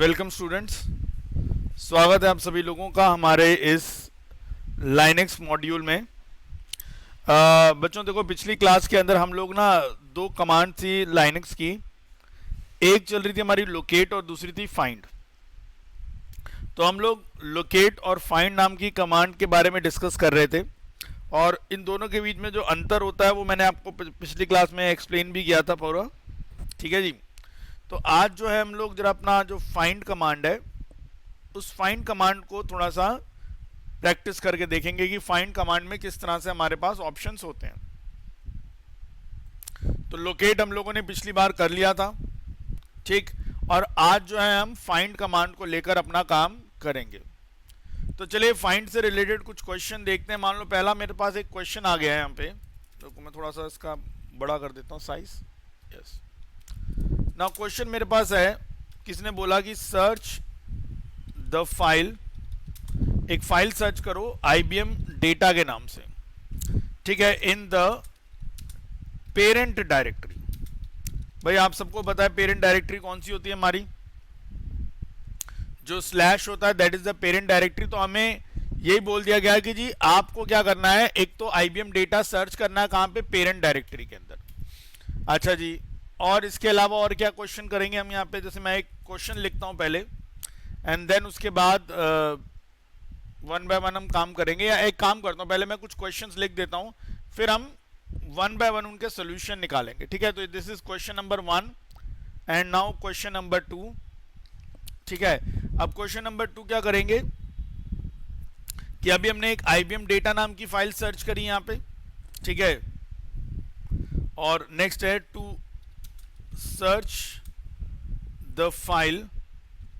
Welcome students, स्वागत है आप सभी लोगों का हमारे इस लाइनेक्स मॉड्यूल में। बच्चों देखो, पिछली क्लास के अंदर हम लोग ना दो कमांड थी लाइनेक्स की, एक चल रही थी हमारी लोकेट और दूसरी थी फाइंड। तो हम लोग लोकेट और फाइंड नाम की कमांड के बारे में डिस्कस कर रहे थे और इन दोनों के बीच में जो अंतर होता है वो मैंने आपको पिछली क्लास में एक्सप्लेन भी किया था पूरा। ठीक है जी। तो आज जो है हम लोग जरा अपना जो फाइंड कमांड है उस फाइंड कमांड को थोड़ा सा प्रैक्टिस करके देखेंगे कि फाइंड कमांड में किस तरह से हमारे पास ऑप्शंस होते हैं। तो लोकेट हम लोगों ने पिछली बार कर लिया था, ठीक। और आज जो है हम फाइंड कमांड को लेकर अपना काम करेंगे। तो चलिए फाइंड से रिलेटेड कुछ क्वेश्चन देखते हैं। मान लो पहला मेरे पास एक क्वेश्चन आ गया है यहाँ पे, तो मैं थोड़ा सा इसका बड़ा कर देता हूँ साइज। यस, नाउ क्वेश्चन मेरे पास है, किसने बोला कि सर्च द फाइल, एक फाइल सर्च करो IBM डेटा के नाम से, ठीक है, इन द पेरेंट डायरेक्टरी। भाई आप सबको पता है पेरेंट डायरेक्टरी कौन सी होती है हमारी, जो स्लैश होता है that is the parent directory. तो हमें यही बोल दिया गया है कि जी आपको क्या करना है, एक तो IBM डेटा सर्च करना है कहां पे, पेरेंट डायरेक्टरी के अंदर। अच्छा जी, और इसके अलावा और क्या क्वेश्चन करेंगे हम यहाँ पे, जैसे मैं एक क्वेश्चन लिखता हूं पहले एंड देन उसके बाद वन बाय वन हम काम करेंगे। या एक काम करता हूं, पहले मैं कुछ क्वेश्चंस लिख देता हूं, फिर हम वन बाय वन उनके सोल्यूशन निकालेंगे। ठीक है, तो this is question number 1 and now question number 2। ठीक है, अब क्वेश्चन नंबर 2 क्या करेंगे कि अभी हमने एक IBM डेटा नाम की फाइल सर्च करी यहाँ पे, ठीक है, और नेक्स्ट है टू सर्च द फाइल,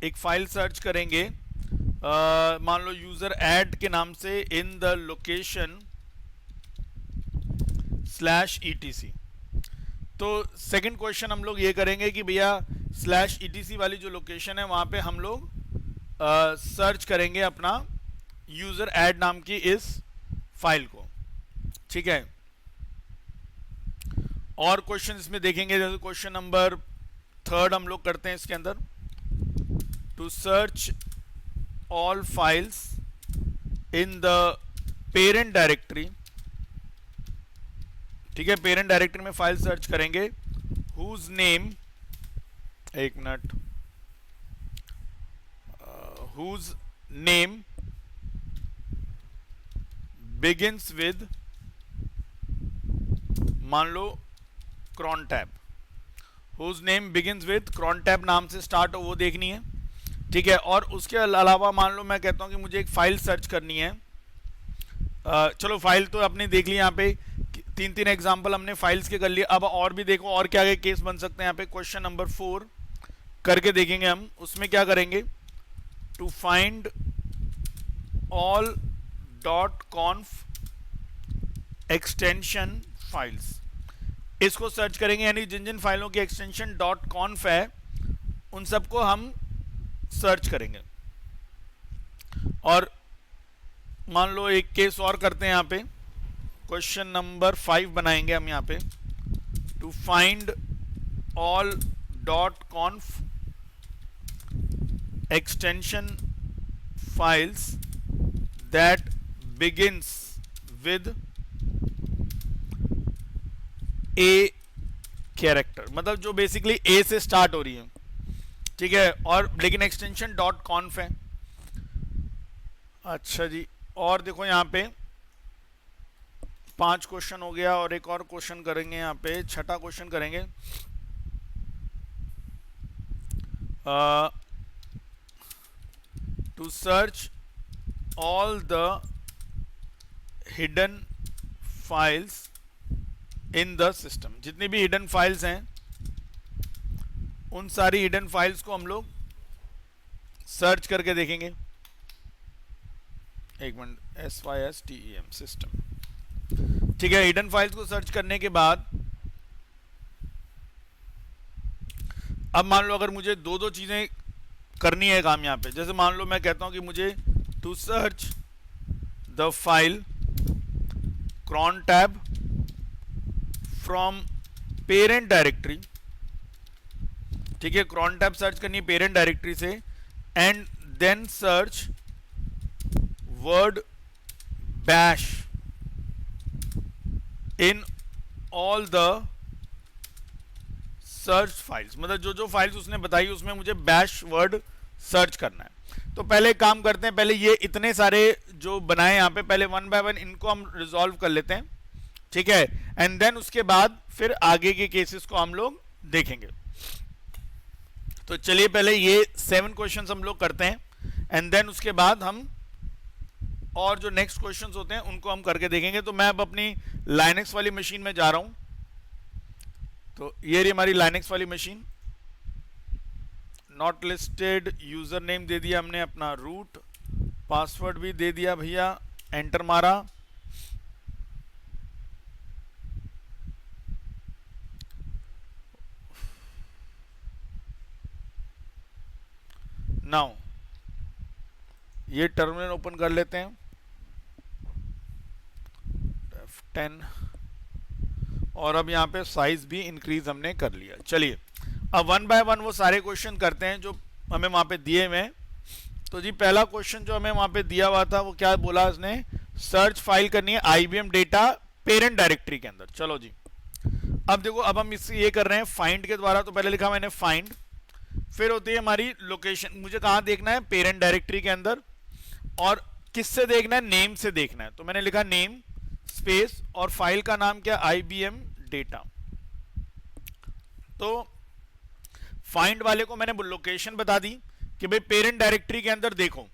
एक फाइल सर्च करेंगे मान लो यूजर ऐड के नाम से इन द लोकेशन /etc। तो सेकंड क्वेश्चन हम लोग ये करेंगे कि भैया /etc वाली जो लोकेशन है वहां पे हम लोग सर्च करेंगे अपना यूजर ऐड नाम की इस फाइल को। ठीक है, और क्वेश्चन इसमें देखेंगे, जैसे क्वेश्चन नंबर 3 हम लोग करते हैं इसके अंदर, to search all files in the parent directory. ठीक है, पेरेंट डायरेक्टरी में फाइल सर्च करेंगे हुज नेम, एक minute, whose name begins with, मान लो crontab, whose name begins with crontab नाम से स्टार्ट हो, वो देखनी है। ठीक है, और उसके अलावा मान लो मैं कहता हूं कि मुझे एक फाइल सर्च करनी है। चलो फाइल तो आपने देख ली, यहाँ पे 3 एग्जांपल हमने फाइल्स के कर लिए। अब और भी देखो और क्या क्या केस बन सकते हैं। यहाँ पे क्वेश्चन नंबर 4 करके देखेंगे हम, उसमें क्या करेंगे, to find all .conf extension files, इसको सर्च करेंगे, यानी जिन जिन फाइलों की एक्सटेंशन .conf है उन सबको हम सर्च करेंगे। और मान लो एक केस और करते हैं, यहाँ पे क्वेश्चन नंबर 5 बनाएंगे हम यहाँ पे, to find all .conf extension files that begins with a character, मतलब जो बेसिकली ए से स्टार्ट हो रही है। ठीक है, और लेकिन एक्सटेंशन .conf है। अच्छा जी, और देखो यहाँ पे 5 क्वेश्चन हो गया और एक और क्वेश्चन करेंगे, यहाँ पे 6ठा क्वेश्चन करेंगे। To search all the hidden files in the system, जितनी भी हिडन फाइल्स हैं उन सारी हिडन फाइल्स को हम लोग सर्च करके देखेंगे। एक मिनट, SYSTEM सिस्टम। ठीक है, हिडन फाइल्स को सर्च करने के बाद अब मान लो अगर मुझे दो चीजें करनी है काम यहाँ पे, जैसे मान लो मैं कहता हूं कि मुझे to search the file cron tab from parent directory. ठीक है, cron टैब सर्च करनी है पेरेंट डायरेक्टरी से, and then search word bash in all the search files, मतलब जो जो फाइल्स उसने बताई उसमें मुझे बैश वर्ड सर्च करना है। तो पहले काम करते हैं, पहले ये इतने सारे जो बनाए यहाँ पे पहले वन बाय वन इनको हम रिजॉल्व कर लेते हैं, ठीक है, एंड देन उसके बाद फिर आगे के केसेस को हम लोग देखेंगे। तो चलिए पहले ये 7 क्वेश्चंस हम लोग करते हैं एंड देन उसके बाद हम और जो नेक्स्ट क्वेश्चंस होते हैं उनको हम करके देखेंगे। तो मैं अब अपनी लाइनेक्स वाली मशीन में जा रहा हूं। तो ये रही हमारी लाइनेक्स वाली machine, not listed, user name दे दिया हमने अपना, रूट, पासवर्ड भी दे दिया भैया, एंटर मारा। नाउ ये टर्मिनल ओपन कर लेते हैं, F10, और अब यहाँ पे साइज भी इंक्रीज हमने कर लिया। चलिए अब वन बाय वन वो सारे क्वेश्चन करते हैं जो हमें वहाँ पे दिए हुए हैं। तो जी पहला क्वेश्चन जो हमें वहाँ पे दिया हुआ था वो क्या बोला उसने, सर्च फाइल करनी है IBM डेटा पेरेंट डायरेक्टरी के अंदर। चलो जी अब देखो, अब हम इस ये कर रहे हैं फाइंड के द्वारा। तो पहले लिखा मैंने फाइंड, फिर होती है हमारी लोकेशन, मुझे कहाँ देखना है, पेरेंट डायरेक्टरी के अंदर, और किससे देखना है, नेम से देखना है। तो मैंने लिखा नेम स्पेस और फाइल का नाम क्या, IBM डेटा। तो फाइंड वाले को मैंने लोकेशन बता दी कि भाई पेरेंट डायरेक्टरी के अंदर देखो।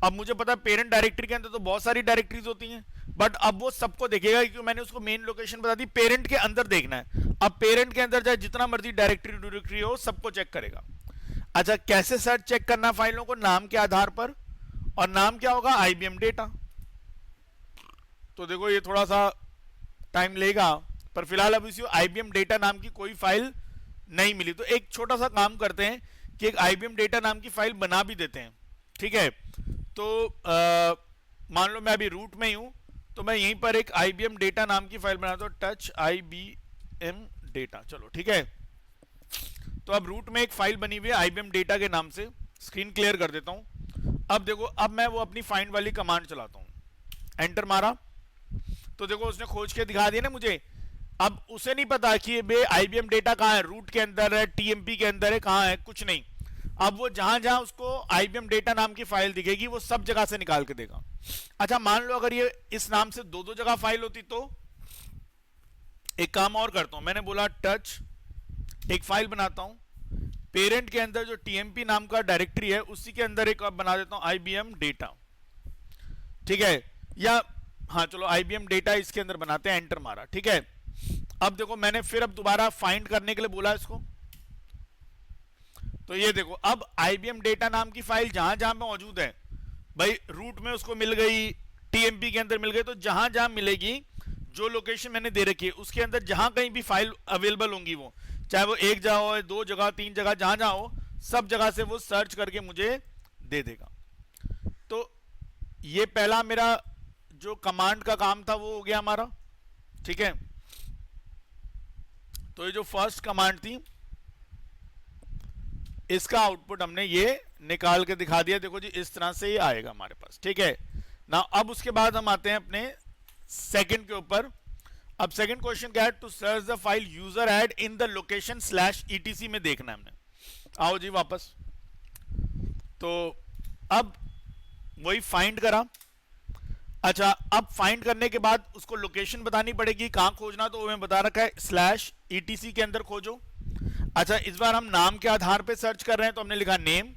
अब मुझे पता है पेरेंट डायरेक्टरी के अंदर तो बहुत सारी डायरेक्टरीज होती हैं, बट अब वो सबको देखेगा क्योंकि मैंने उसको मेन लोकेशन बता दी, पेरेंट के अंदर देखना है। अब पेरेंट के अंदर चाहे जितना मर्जी डायरेक्टरी हो सबको चेक करेगा। अच्छा कैसे सर्च चेक करना फाइलों को, नाम के आधार पर, और नाम क्या होगा, IBM डेटा। तो देखो ये थोड़ा सा टाइम लेगा, पर फिलहाल अब इसी IBM डेटा नाम की कोई फाइल नहीं मिली। तो एक छोटा सा काम करते हैं कि एक IBM डेटा नाम की फाइल बना भी देते हैं, ठीक है। तो मान लो मैं अभी रूट में ही हूं, तो मैं यहीं पर एक IBM डेटा नाम की फाइल बनाता हूं, टच IBM डेटा। चलो ठीक है, तो अब रूट में एक फाइल बनी हुई है IBM डेटा के नाम से, स्क्रीन क्लियर कर देता हूं। अब देखो, अब मैं वो अपनी फाइंड वाली कमांड चलाता हूं, एंटर मारा, तो देखो उसने खोज के दिखा दिया ना मुझे। अब उसे नहीं पता कि ये IBM डेटा कहाँ है, रूट के अंदर है, TMP के अंदर है, कहाँ है, कुछ नहीं। अब वो जहां जहां उसको IBM डेटा नाम की फाइल दिखेगी वो सब जगह से निकाल के देगा। अच्छा मान लो अगर ये इस नाम से दो दो जगह फाइल होती, तो एक काम और करता हूं, मैंने बोला टच, एक फाइल बनाता हूं पेरेंट के अंदर, जो TMP नाम का डायरेक्टरी है उसी के अंदर एक बना देता हूं IBM डेटा, ठीक है, या हाँ चलो IBM डेटा इसके अंदर बनाते हैं, एंटर मारा, ठीक है। अब देखो मैंने फिर अब दोबारा फाइंड करने के लिए बोला इसको, तो ये देखो अब IBM डेटा नाम की फाइल जहां जहां पे मौजूद है, भाई रूट में उसको मिल गई, TMP के अंदर मिल गई, तो जहां जहां मिलेगी, जो लोकेशन मैंने दे रखी है उसके अंदर जहां कहीं भी फाइल अवेलेबल होंगी, वो चाहे वो एक जगह हो, दो जगह, तीन जगह, जहां जहां हो सब जगह से वो सर्च करके मुझे दे देगा। तो ये पहला मेरा जो कमांड का काम था वो हो गया हमारा, ठीक है। तो ये जो फर्स्ट कमांड थी इसका आउटपुट हमने ये निकाल के दिखा दिया, देखो जी इस तरह से ये आएगा हमारे पास, ठीक है ना। अब उसके बाद हम आते हैं अपने सेकंड के ऊपर। अब सेकंड क्वेश्चन क्या है, to search the file user add in the location /etc में देखना है हमने। आओ जी वापस, तो अब वही फाइंड करा। अच्छा अब फाइंड करने के बाद उसको लोकेशन बतानी पड़ेगी, कहां खोजना, तो हमें बता रखा है /etc के अंदर खोजो। अच्छा इस बार हम नाम के आधार पे सर्च कर रहे हैं, तो हमने लिखा नेम।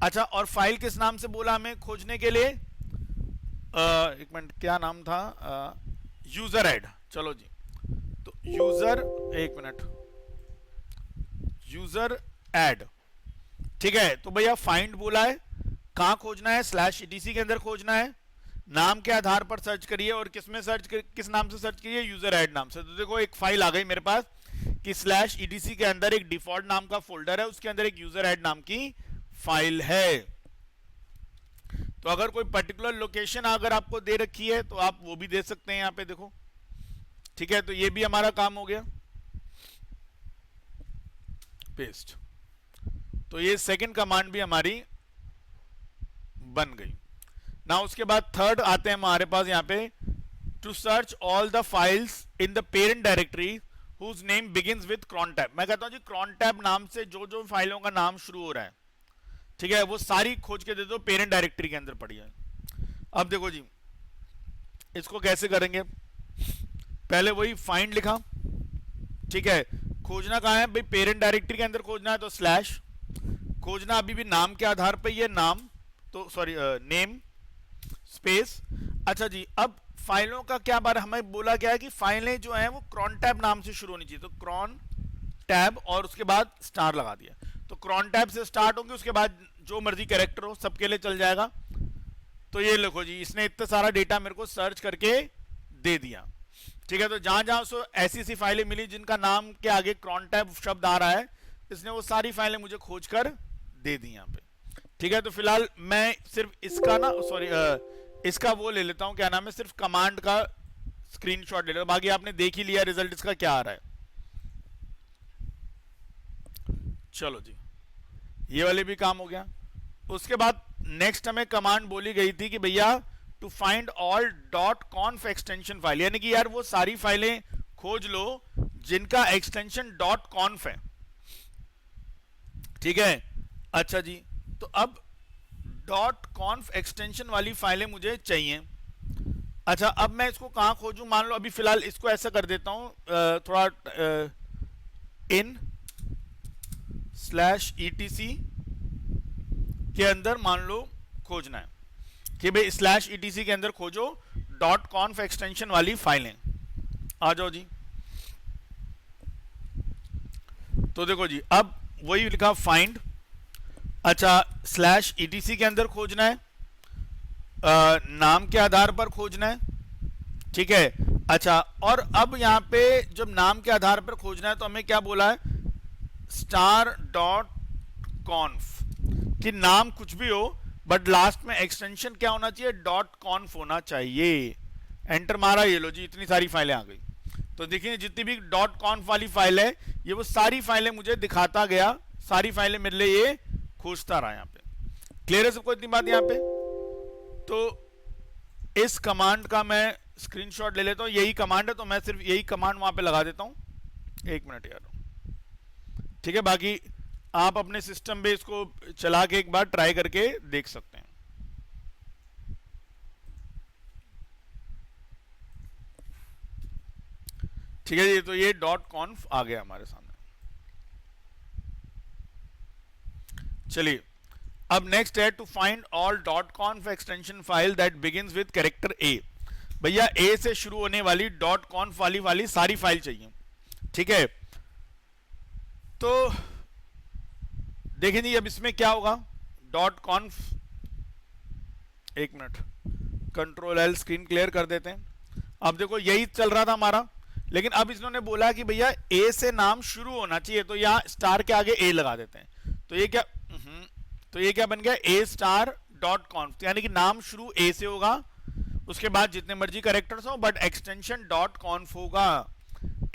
अच्छा और फाइल किस नाम से बोला हमें खोजने के लिए, एक मिनट क्या नाम था, यूजर ऐड। चलो जी, तो यूजर, एक मिनट, यूजर ऐड, ठीक है। तो भैया फाइंड बोला है, कहां खोजना है, /etc के अंदर खोजना है, नाम के आधार पर सर्च करिए, और किस में सर्च किस नाम से सर्च करिए, यूजर ऐड नाम से। तो देखो एक फाइल आ गई मेरे पास कि /etc के अंदर एक डिफॉल्ट नाम का फोल्डर है, उसके अंदर एक यूजर ऐड नाम की फाइल है। तो अगर कोई पर्टिकुलर लोकेशन अगर आपको दे रखी है तो आप वो भी दे सकते हैं यहाँ पे, देखो ठीक है। तो ये भी हमारा काम हो गया, पेस्ट। तो ये सेकंड कमांड भी हमारी बन गई ना। उसके बाद थर्ड आते हैं हमारे पास यहाँ पे, to search all the files in the parent directory whose name begins with cron tab। मैं कहता हूं जी cron tab नाम से जो जो फाइलों का नाम शुरू हो रहा है, ठीक है, वो सारी खोज के दे दो, पेरेंट डायरेक्टरी के अंदर पड़ी है। अब देखो जी इसको कैसे करेंगे, पहले वही फाइंड लिखा, ठीक है, खोजना कहाँ है भाई, पेरेंट डायरेक्टरी के अंदर खोजना है तो स्लैश, खोजना अभी भी नाम के आधार पे, ये नाम तो सॉरी नेम स्पेस। अच्छा जी, अब फाइलों का क्या बार हमें बोला गया है कि फाइलें जो हैं वो cron tab नाम से शुरू होनी चाहिए, तो cron tab और उसके बाद स्टार लगा दिया, तो cron tab से स्टार्ट होंगे, उसके बाद जो मर्जी कैरेक्टर हो सबके लिए चल जाएगा। तो ये लिखो जी, इसने इतना सारा डेटा मेरे को सर्च करके दे दिया, ठीक है। तो जहां जहां उसको ऐसी ऐसी फाइलें मिली जिनका नाम के आगे cron tab शब्द आ रहा है, इसने वो सारी फाइलें मुझे खोज कर दे दी यहाँ पे, ठीक है। तो फिलहाल मैं सिर्फ इसका ना सॉरी इसका वो ले लेता हूं, क्या नाम है, सिर्फ कमांड का स्क्रीनशॉट ले लेता हूं, बाकी आपने देख ही लिया रिजल्ट इसका क्या आ रहा है। चलो जी, ये वाले भी काम हो गया। उसके बाद नेक्स्ट हमें कमांड बोली गई थी कि भैया to find all .conf extension file, यानी कि यार वो सारी फाइलें खोज लो जिनका एक्सटेंशन .conf है, ठीक है। अच्छा जी, तो अब .conf एक्सटेंशन वाली फाइलें मुझे चाहिए। अच्छा, अब मैं इसको कहां खोजूं, मान लो अभी फिलहाल इसको ऐसा कर देता हूं, थोड़ा in/etc के अंदर मान लो खोजना है कि भाई /etc के अंदर खोजो .conf एक्सटेंशन वाली फाइलें। आ जाओ जी, तो देखो जी अब वही लिखा फाइंड, अच्छा /etc के अंदर खोजना है, नाम के आधार पर खोजना है, ठीक है। अच्छा, और अब यहां पे जब नाम के आधार पर खोजना है तो हमें क्या बोला है, star.conf, कि नाम कुछ भी हो बट लास्ट में एक्सटेंशन क्या होना चाहिए, .conf होना चाहिए। एंटर मारा, ये लो जी इतनी सारी फाइलें आ गई। तो देखिए जितनी भी .conf वाली फाइल है, ये वो सारी फाइलें मुझे दिखाता गया, सारी फाइलें मेरे लिए ये खोजता रहा। यहाँ पे क्लियर है सबको इतनी बात यहाँ पे। तो इस कमांड का मैं स्क्रीनशॉट ले लेता हूँ, यही कमांड है तो मैं सिर्फ यही कमांड वहां पे लगा देता हूँ। एक मिनट यार, ठीक है, बाकी आप अपने सिस्टम पे इसको चला के एक बार ट्राई करके देख सकते हैं। ठीक है जी, तो ये .conf आ गया हमारे सामने। चलिए, अब नेक्स्ट है to find all .conf extension file that begins with character A। भैया A से शुरू होने वाली .conf वाली सारी फाइल चाहिए, ठीक है। तो देखें जी अब इसमें क्या होगा, .conf, एक मिनट, Ctrl+L स्क्रीन क्लियर कर देते हैं। अब देखो यही चल रहा था हमारा, लेकिन अब इन्होंने बोला कि भैया A से नाम शुरू होना चाहिए, तो यहाँ स्टार के आगे A लगा देते हैं। तो ये क्या बन गया, A*.conf, यानी कि नाम शुरू A से होगा, उसके बाद जितने मर्जी कैरेक्टर्स हो बट एक्सटेंशन .conf होगा।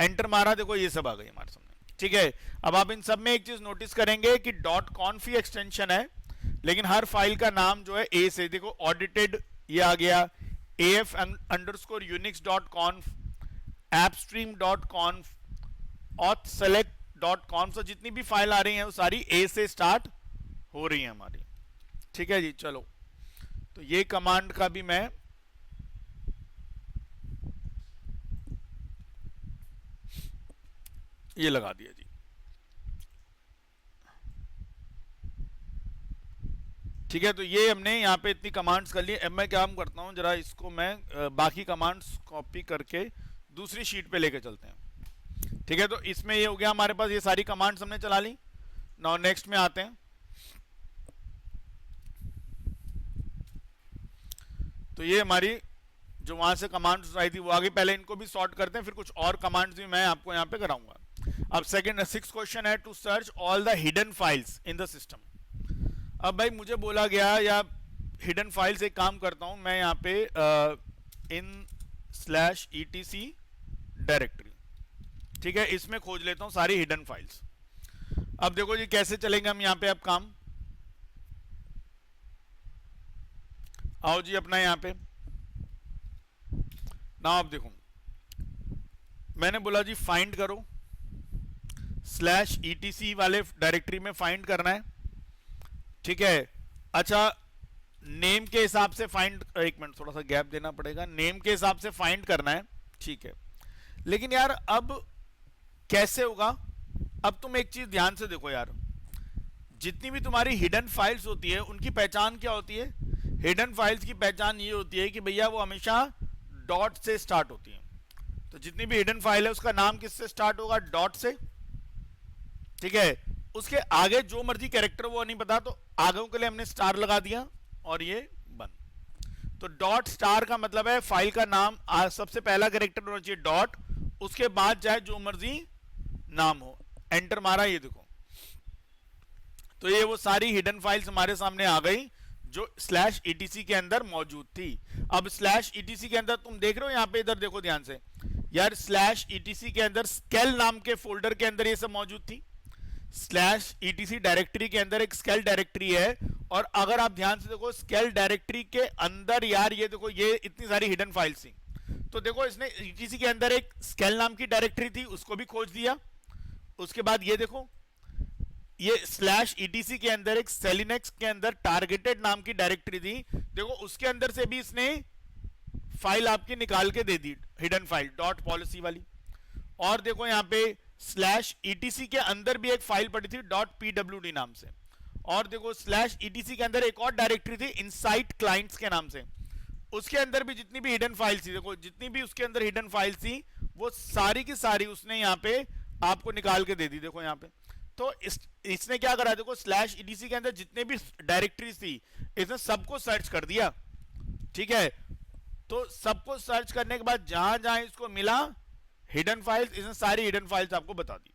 एंटर मारा, देखो ये सब आ गई हमारे सामने, ठीक है। अब आप इन सब में एक चीज नोटिस करेंगे कि .conf ही एक्सटेंशन है, लेकिन हर फाइल का नाम जो है A से, देखो ऑडिटेड ये आ गया, af_unix.conf, appstream.conf, authselect.conf, तो जितनी भी फाइल आ रही हैं वो सारी A से स्टार्ट हो रही है हमारी, ठीक है जी। चलो, तो ये कमांड का भी मैं ये लगा दिया जी, ठीक है। तो ये हमने यहाँ पे इतनी कमांड्स कर ली। अब मैं क्या करता हूँ, जरा इसको मैं बाकी कमांड्स कॉपी करके दूसरी शीट पे लेके चलते हैं, ठीक है। तो इसमें ये हो गया हमारे पास, ये सारी कमांड्स हमने चला ली। नाउ नेक्स्ट में आते हैं, तो ये हमारी जो वहां से कमांड्स आई थी वो आगे, पहले इनको भी सॉर्ट करते हैं, फिर कुछ और कमांड्स भी मैं आपको यहाँ पे कराऊंगा। अब सिक्स क्वेश्चन है, to search all the hidden files in the system. अब भाई मुझे बोला गया, या हिडन फाइल्स, एक काम करता हूं मैं यहाँ पे in/etc डायरेक्टरी, ठीक है, इसमें खोज लेता हूं सारी हिडन फाइल्स। अब देखो जी कैसे चलेंगे हम यहाँ पे अब काम। आओ जी अपना यहाँ पे ना, आप देखो मैंने बोला जी फाइंड करो, स्लैश ईटीसी वाले डायरेक्टरी में फाइंड करना है, ठीक है। अच्छा, नेम के हिसाब से फाइंड, एक मिनट थोड़ा सा गैप देना पड़ेगा, नेम के हिसाब से फाइंड करना है, ठीक है। लेकिन यार अब कैसे होगा? अब तुम एक चीज ध्यान से देखो यार, जितनी भी तुम्हारी हिडन फाइल्स होती है उनकी पहचान क्या होती है? हिडन फाइल्स की पहचान ये होती है कि भैया वो हमेशा डॉट से स्टार्ट होती है। तो जितनी भी हिडन फाइल है उसका नाम किससे स्टार्ट होगा? डॉट से, ठीक है। उसके आगे जो मर्जी कैरेक्टर वो नहीं पता, तो आगे के लिए हमने स्टार लगा दिया और ये बंद। तो डॉट स्टार का मतलब है फाइल का नाम सबसे पहला कैरेक्टर होना चाहिए डॉट, उसके बाद चाहे जो मर्जी नाम हो। एंटर मारा, ये देखो, तो ये वो सारी हिडन फाइल्स हमारे सामने आ गई जो स्लैश ईटीसी के अंदर मौजूद थी। अब स्लैश ईटीसी के अंदर तुम देख रहे हो यहाँ पे, इधर देखो ध्यान से यार, स्लैश ईटीसी के अंदर स्केल नाम के फोल्डर के अंदर ये सब मौजूद थी। स्लैश ईटीसी डायरेक्टरी के अंदर एक स्केल डायरेक्टरी है, और अगर आप ध्यान से देखो स्केल डायरेक्टरी के अंदर यार ये देखो ये इतनी सारी हिडन फाइल्स थी। तो देखो इसने ईटीसी के अंदर एक स्केल नाम की डायरेक्टरी थी, उसको भी खोज दिया। उसके बाद ये देखो, ये स्लैश ईटीसी के अंदर एक सेलिनेक्स के अंदर टारगेटेड नाम की डायरेक्टरी थी, देखो उसके अंदर से भी इसने फाइल आपकी निकाल के दे दी, हिडन फाइल डॉट पॉलिसी वाली। और देखो यहाँ पे स्लैश ईटीसी के अंदर भी एक फाइल पड़ी थी डॉट पीडब्ल्यूडी नाम से। और देखो स्लैश ईटीसी के अंदर एक और डायरेक्टरी थी इनसाइट क्लाइंट्स के नाम से, उसके अंदर भी जितनी भी हिडन फाइल्स थी, देखो जितनी भी उसके अंदर हिडन फाइल्स थी वो सारी की सारी उसने यहाँ पे आपको निकाल के दे दी। देखो यहाँ पे तो इसने क्या करा, देखो स्लैश ईटीसी के अंदर जितने भी डायरेक्टरीज थी इसने सबको सर्च कर दिया, ठीक है। तो सबको सर्च करने के बाद जहां जहां इसको मिला हिडन फाइल्स, इसने सारी हिडन फाइल्स आपको बता दी।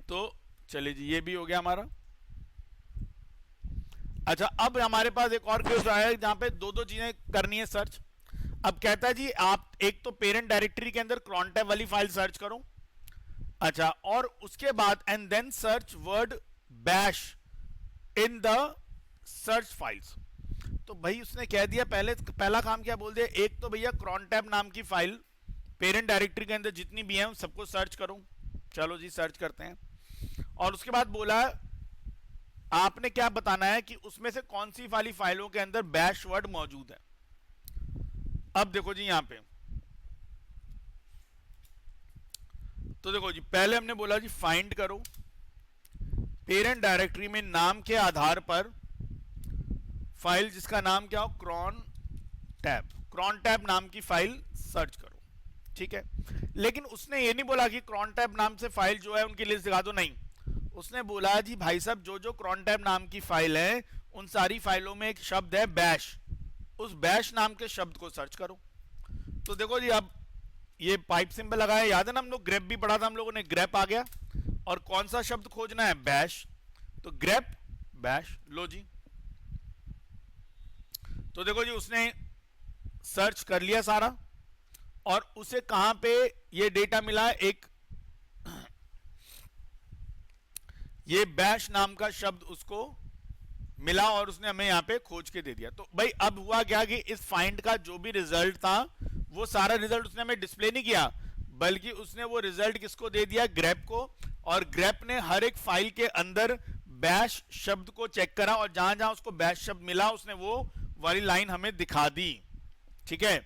तो चलिए जी, ये भी हो गया हमारा। अच्छा, अब हमारे पास एक और केस आया है जहां पे दो दो चीजें करनी है सर्च। अब कहता है जी आप एक तो पेरेंट डायरेक्टरी के अंदर क्रॉनटैब वाली फाइल सर्च करो, अच्छा, और उसके बाद and then search word bash in the search files. तो भाई उसने कह दिया, पहला काम क्या बोल दिया, एक तो भैया क्रॉनटैब नाम की फाइल पेरेंट डायरेक्टरी के अंदर जितनी भी हैं सबको सर्च करो। चलो जी सर्च करते हैं। और उसके बाद बोला आपने क्या बताना है कि उसमें से कौन सी वाली फाइलों के अंदर बैश वर्ड मौजूद है। अब देखो जी यहां पे, तो देखो जी पहले हमने बोला जी फाइंड करो, पेरेंट डायरेक्टरी में नाम के आधार पर फाइल जिसका नाम क्या हो, क्रॉन टैब नाम की फाइल सर्च करो, ठीक है। लेकिन उसने ये नहीं बोला कि क्रॉन टैब नाम से फाइल जो है उनकी लिस्ट दिखा दो, नहीं, उसने बोला जी भाई साहब जो जो क्रॉन टैब नाम की फाइल है उन सारी फाइलों में एक शब्द है बैश, उस बैश नाम के शब्द को सर्च करो। तो देखो जी अब ये पाइप सिंबल लगाया, याद है ना हम लोग ग्रेप भी पढ़ा था हम लोगों ने, ग्रेप आ गया और कौन सा शब्द खोजना है, बैश, तो ग्रेप बैश, लो जी। तो देखो जी उसने सर्च कर लिया सारा, और उसे कहां पे ये डेटा मिला, एक ये बैश नाम का शब्द उसको मिला और उसने हमें यहां पे खोज के दे दिया। तो भाई अब हुआ क्या कि इस फाइंड का जो भी रिजल्ट था वो सारा रिजल्ट उसने हमें डिस्प्ले नहीं किया, बल्कि उसने वो रिजल्ट किसको दे दिया, ग्रेप को। और ग्रेप ने हर एक फाइल के अंदर बैश शब्द को चेक करा और जहां जहां उसको बैश शब्द मिला उसने वो वाली लाइन हमें दिखा दी, ठीक है।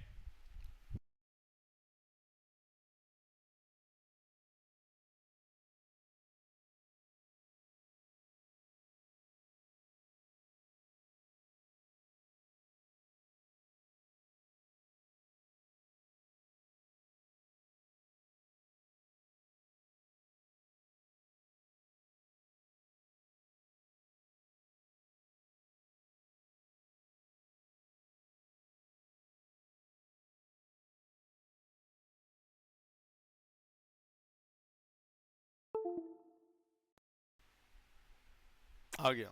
आ गया,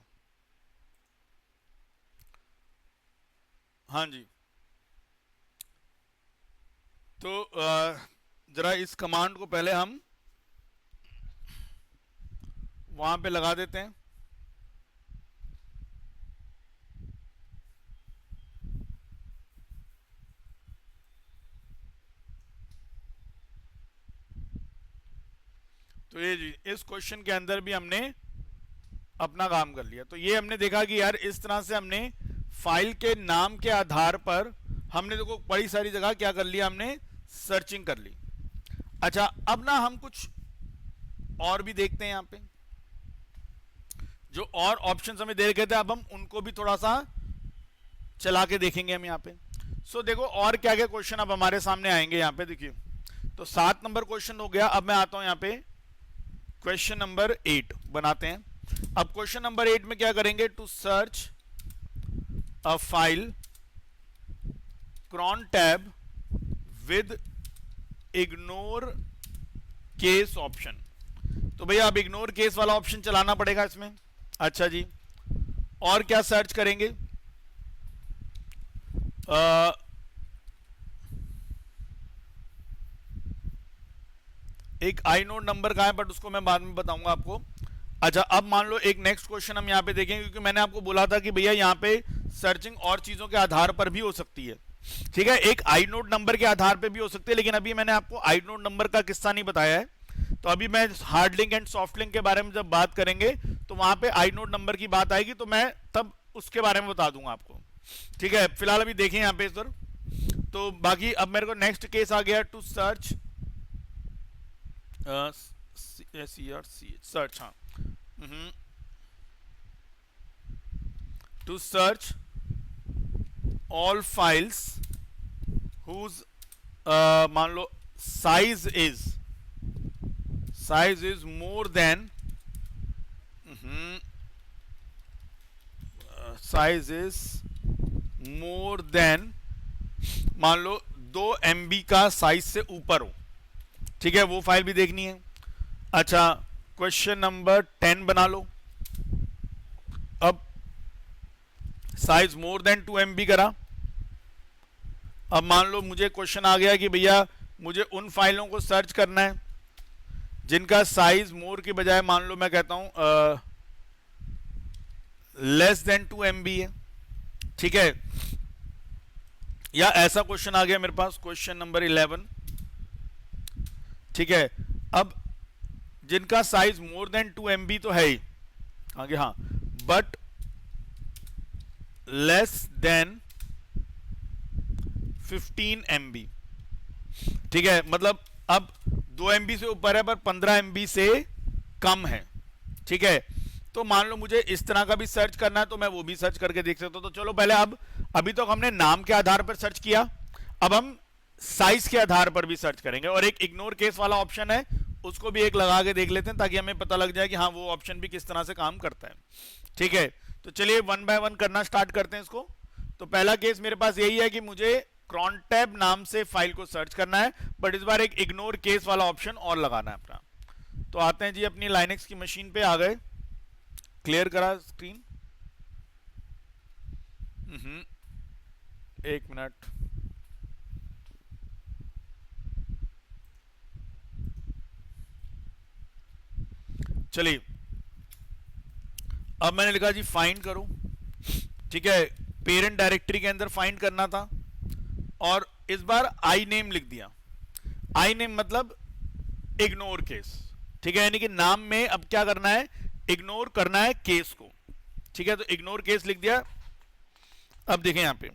हाँ जी। तो जरा इस कमांड को पहले हम वहां पे लगा देते हैं। तो ये जी इस क्वेश्चन के अंदर भी हमने अपना काम कर लिया। तो ये हमने देखा कि यार इस तरह से हमने फाइल के नाम के आधार पर हमने देखो बड़ी सारी जगह क्या कर लिया, हमने सर्चिंग कर ली। अच्छा अब ना हम कुछ और भी देखते हैं यहाँ पे, जो और ऑप्शंस हमें दे रखे थे अब हम उनको भी थोड़ा सा चला के देखेंगे हम यहाँ पे। सो देखो और क्या क्या क्वेश्चन अब हमारे सामने आएंगे यहाँ पे, देखिए तो 7 नंबर क्वेश्चन हो गया। अब मैं आता हूं यहाँ पे क्वेश्चन नंबर 8 बनाते हैं। अब क्वेश्चन नंबर 8 में क्या करेंगे, to search a file cron tab with ignore case option. तो भैया अब इग्नोर केस वाला ऑप्शन चलाना पड़ेगा इसमें। अच्छा जी, और क्या सर्च करेंगे, एक आई नोड नंबर का है बट उसको मैं बाद में बताऊंगा आपको। अच्छा अब मान लो एक नेक्स्ट क्वेश्चन हम यहाँ पे देखेंगे, क्योंकि मैंने आपको बोला था कि भैया यहाँ पे सर्चिंग और चीजों के आधार पर भी हो सकती है। ठीक है, एक आई नोड नंबर के आधार पर भी हो सकती है, लेकिन अभी मैंने आपको आई नोड नंबर का किस्सा नहीं बताया है। तो अभी मैं hard link and soft link के बारे में जब बात करेंगे तो वहां पे आई नोड नंबर की बात आएगी, तो मैं तब उसके बारे में बता दूंगा आपको। ठीक है, फिलहाल अभी देखें यहाँ पे सर। तो बाकी अब मेरे को नेक्स्ट केस आ गया, टू सर्च सर्च, हाँ, to search all files whose मान लो size is more than size is more than मान लो 2 MB का साइज से ऊपर हो। ठीक है, वो फाइल भी देखनी है। अच्छा क्वेश्चन नंबर 10 बना लो। अब साइज मोर देन 2 MB करा। अब मान लो मुझे क्वेश्चन आ गया कि भैया मुझे उन फाइलों को सर्च करना है जिनका साइज मोर की बजाय मान लो मैं कहता हूं लेस देन 2 MB है। ठीक है, या ऐसा क्वेश्चन आ गया मेरे पास, क्वेश्चन नंबर 11। ठीक है, अब जिनका साइज मोर देन 2 MB तो है ही आगे, हाँ, बट लेस देन 15 MB। ठीक है, मतलब अब 2 MB से ऊपर है पर 15 MB से कम है। ठीक है, तो मान लो मुझे इस तरह का भी सर्च करना है तो मैं वो भी सर्च करके देख सकता हूं। तो चलो पहले अब अभी तो हमने नाम के आधार पर सर्च किया, अब हम साइज के आधार पर भी सर्च करेंगे, और एक इग्नोर केस वाला ऑप्शन है उसको भी एक लगा के देख लेते हैं ताकि हमें पता लग जाए कि हाँ वो ऑप्शन भी किस तरह से काम करता है। ठीक है, तो चलिए 1 बाय 1 करना स्टार्ट करते हैं इसको। तो पहला केस मेरे पास यही है कि मुझे cron टैब नाम से फाइल को सर्च करना है, बट इस बार एक इग्नोर केस वाला ऑप्शन और लगाना है अपना। तो आते हैं जी अपनी लाइनेक्स की मशीन पे, आ गए, क्लियर करा स्क्रीन। एक मिनट, चलिए अब मैंने लिखा जी फाइंड करो। ठीक है, पेरेंट डायरेक्टरी के अंदर फाइंड करना था और इस बार आई नेम लिख दिया। आई नेम मतलब इग्नोर केस। ठीक है, यानी कि नाम में अब क्या करना है, इग्नोर करना है केस को। ठीक है, तो इग्नोर केस लिख दिया। अब देखें यहां पे,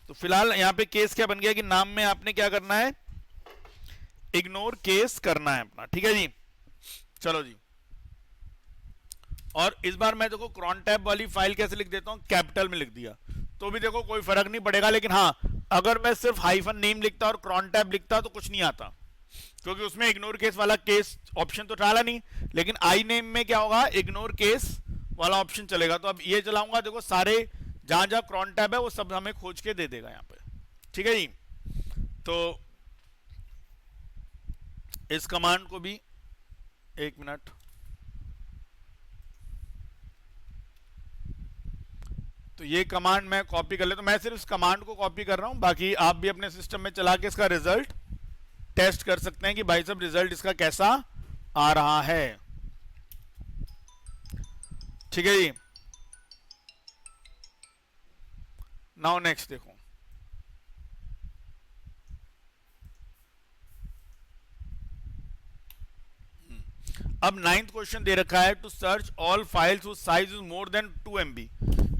तो फिलहाल यहां पे केस क्या बन गया कि नाम में आपने क्या करना है, इग्नोर केस करना है अपना। ठीक है जी, चलो जी, और इस बार मैं देखो cron टैब वाली फाइल कैसे लिख देता हूं, कैपिटल में लिख दिया, तो भी देखो कोई फर्क नहीं पड़ेगा। लेकिन हाँ, अगर मैं सिर्फ हाइफन नेम लिखता और cron टैब लिखता तो कुछ नहीं आता, क्योंकि उसमें इग्नोर केस वाला केस ऑप्शन तो डाला नहीं। लेकिन आई नेम में क्या होगा, इग्नोर केस वाला ऑप्शन चलेगा। तो अब ये चलाऊंगा, देखो सारे जहां जहां cron टैब है वो सब हमें खोज के दे देगा यहाँ पे। ठीक है जी, तो इस कमांड को भी, एक मिनट, तो ये कमांड मैं कॉपी कर ले, तो मैं सिर्फ इस कमांड को कॉपी कर रहा हूं, बाकी आप भी अपने सिस्टम में चला के इसका रिजल्ट टेस्ट कर सकते हैं कि भाई साहब रिजल्ट इसका कैसा आ रहा है। ठीक है जी, नाउ नेक्स्ट देखो, अब 9th क्वेश्चन दे रखा है to search all files whose size is more than 2 MB,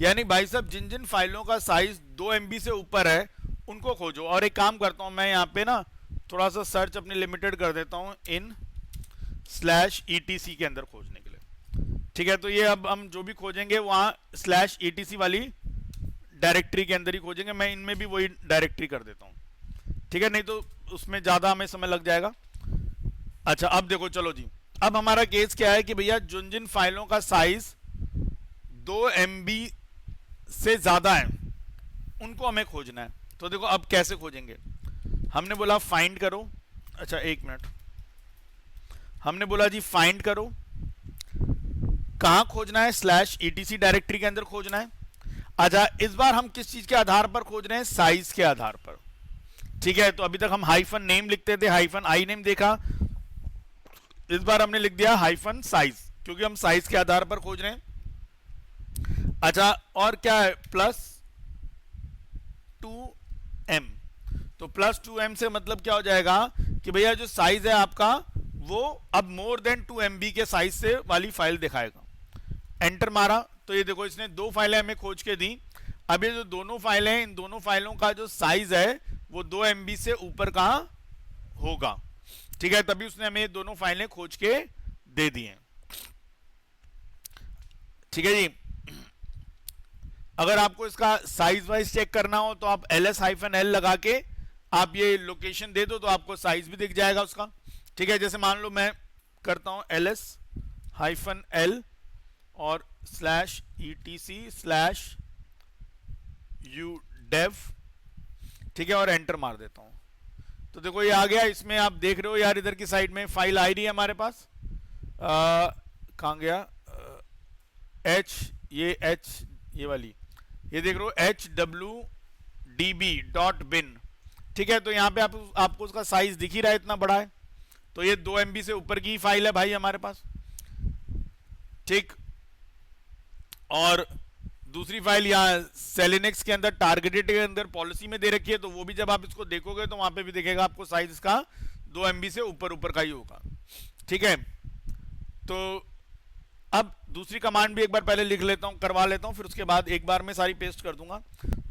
यानी भाई साहब जिन जिन फाइलों का साइज 2 MB से ऊपर है उनको खोजो। और एक काम करता हूं मैं यहाँ पे ना थोड़ा सा सर्च अपनी लिमिटेड कर देता हूं इन /etc के अंदर खोजने के लिए। ठीक है, तो ये अब हम जो भी खोजेंगे वहां /etc वाली डायरेक्टरी के अंदर ही खोजेंगे। मैं इनमें भी वही डायरेक्टरी कर देता हूं, ठीक है, नहीं तो उसमें ज्यादा हमें समय लग जाएगा। अच्छा अब देखो, चलो जी, अब हमारा केस क्या है कि भैया जिन जिन फाइलों का साइज 2 MB से ज्यादा है उनको हमें खोजना है। तो देखो अब कैसे खोजेंगे, हमने बोला फाइंड करो। अच्छा एक मिनट, हमने बोला जी फाइंड करो, कहां खोजना है, /etc डायरेक्टरी के अंदर खोजना है। अच्छा इस बार हम किस चीज के आधार पर खोज रहे हैं, साइज के आधार पर। ठीक है, तो अभी तक हम हाइफन नेम लिखते थे, हाइफन आई नेम देखा, इस बार हमने लिख दिया हाइफन साइज, क्योंकि हम साइज के आधार पर खोज रहे हैं। अच्छा और क्या है, +2m, तो +2m से मतलब क्या हो जाएगा कि भैया जो साइज है आपका वो अब मोर देन 2 MB के साइज से वाली फाइल दिखाएगा। एंटर मारा तो ये देखो इसने 2 फाइलें हमें खोज के दी। अब ये जो दोनों फाइलें हैं, इन दोनों फाइलों का जो साइज है वो 2 MB से ऊपर कहां होगा। ठीक है, तभी उसने हमें दोनों फाइलें खोज के दे दी हैं। ठीक है जी, अगर आपको इसका साइज वाइज चेक करना हो तो आप ls-l लगा के आप ये लोकेशन दे दो तो आपको साइज भी दिख जाएगा उसका। ठीक है, जैसे मान लो मैं करता हूं ls-l और /etc/udev, ठीक है, और एंटर मार देता हूं तो देखो ये आ गया। इसमें आप देख रहे हो यार इधर की साइड में फाइल आ रही है हमारे पास, कहां गया, ये वाली, ये देख रहे हो hwdb.bin। ठीक है, तो यहाँ पे आपको उसका साइज दिख ही रहा है, इतना बड़ा है, तो ये 2 MB से ऊपर की फाइल है भाई हमारे पास। ठीक, और दूसरी फाइल यहाँ सेलिनेक्स के अंदर टारगेटेड के अंदर पॉलिसी में दे रखी है, तो वो भी जब आप इसको देखोगे तो वहां पे भी दिखेगा आपको साइज इसका 2 MB से ऊपर का ही होगा। ठीक है, तो अब दूसरी कमांड भी एक बार पहले लिख लेता हूं, करवा लेता हूं, फिर उसके बाद एक बार में सारी पेस्ट कर दूंगा।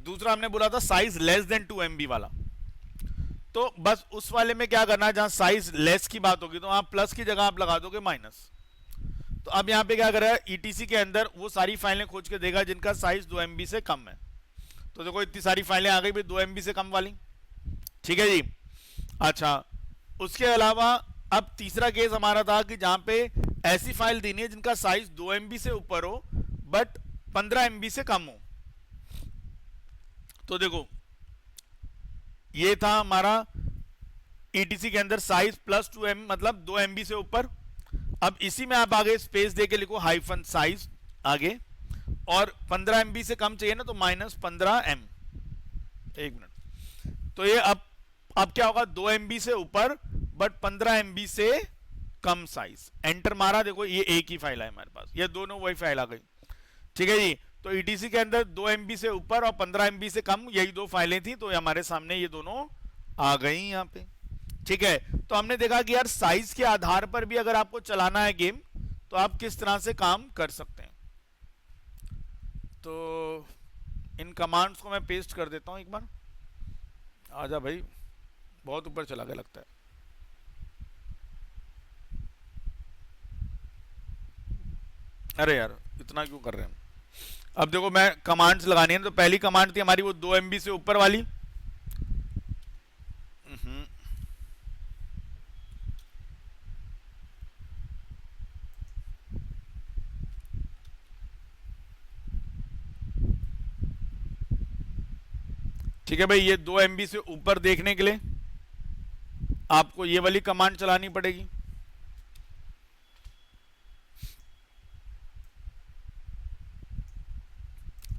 दूसरा हमने बोला था साइज <2 MB वाला, तो बस उस वाले में क्या करना है, जहां साइज लेस की बात होगी तो वहां प्लस की जगह आप लगा दोगे माइनस। तो अब यहां पे क्या कर रहा है, ETC के अंदर वो सारी फाइलें खोज के देगा जिनका साइज 2 MB से कम है। तो देखो इतनी सारी फाइलें आ गई भाई 2 MB से कम वाली। ठीक है जी, अच्छा उसके अलावा अब तीसरा केस हमारा था कि जहां पे ऐसी फाइल देनी है जिनका साइज 2 MB से ऊपर हो बट 15 MB से कम हो। तो देखो ये था हमारा ETC के अंदर साइज +2m मतलब 2 MB से ऊपर। अब इसी में आप आगे स्पेस देके लिखो हाइफन साइज आगे, और 15 MB से कम चाहिए ना तो -15m। एक मिनट, तो ये अब क्या होगा, 2 MB से ऊपर बट 15 MB से कम साइज। एंटर मारा, देखो ये एक ही फाइल है हमारे पास, ये दोनों वही फाइल आ गई। ठीक है जी, तो ETC के अंदर 2 MB से ऊपर और 15 MB से कम यही 2 फाइलें थी, तो हमारे सामने ये दोनों आ गई यहाँ पे। ठीक है, तो हमने देखा कि यार साइज के आधार पर भी अगर आपको चलाना है गेम तो आप किस तरह से काम कर सकते हैं। तो इन कमांड्स को मैं पेस्ट कर देता हूं एक बार। आजा भाई, बहुत ऊपर चला गया लगता है। अरे यार इतना क्यों कर रहे हैं। अब देखो मैं कमांड्स लगानी है, तो पहली कमांड थी हमारी वो 2 MB से ऊपर वाली। ठीक है भाई, ये 2 MB से ऊपर देखने के लिए आपको ये वाली कमांड चलानी पड़ेगी।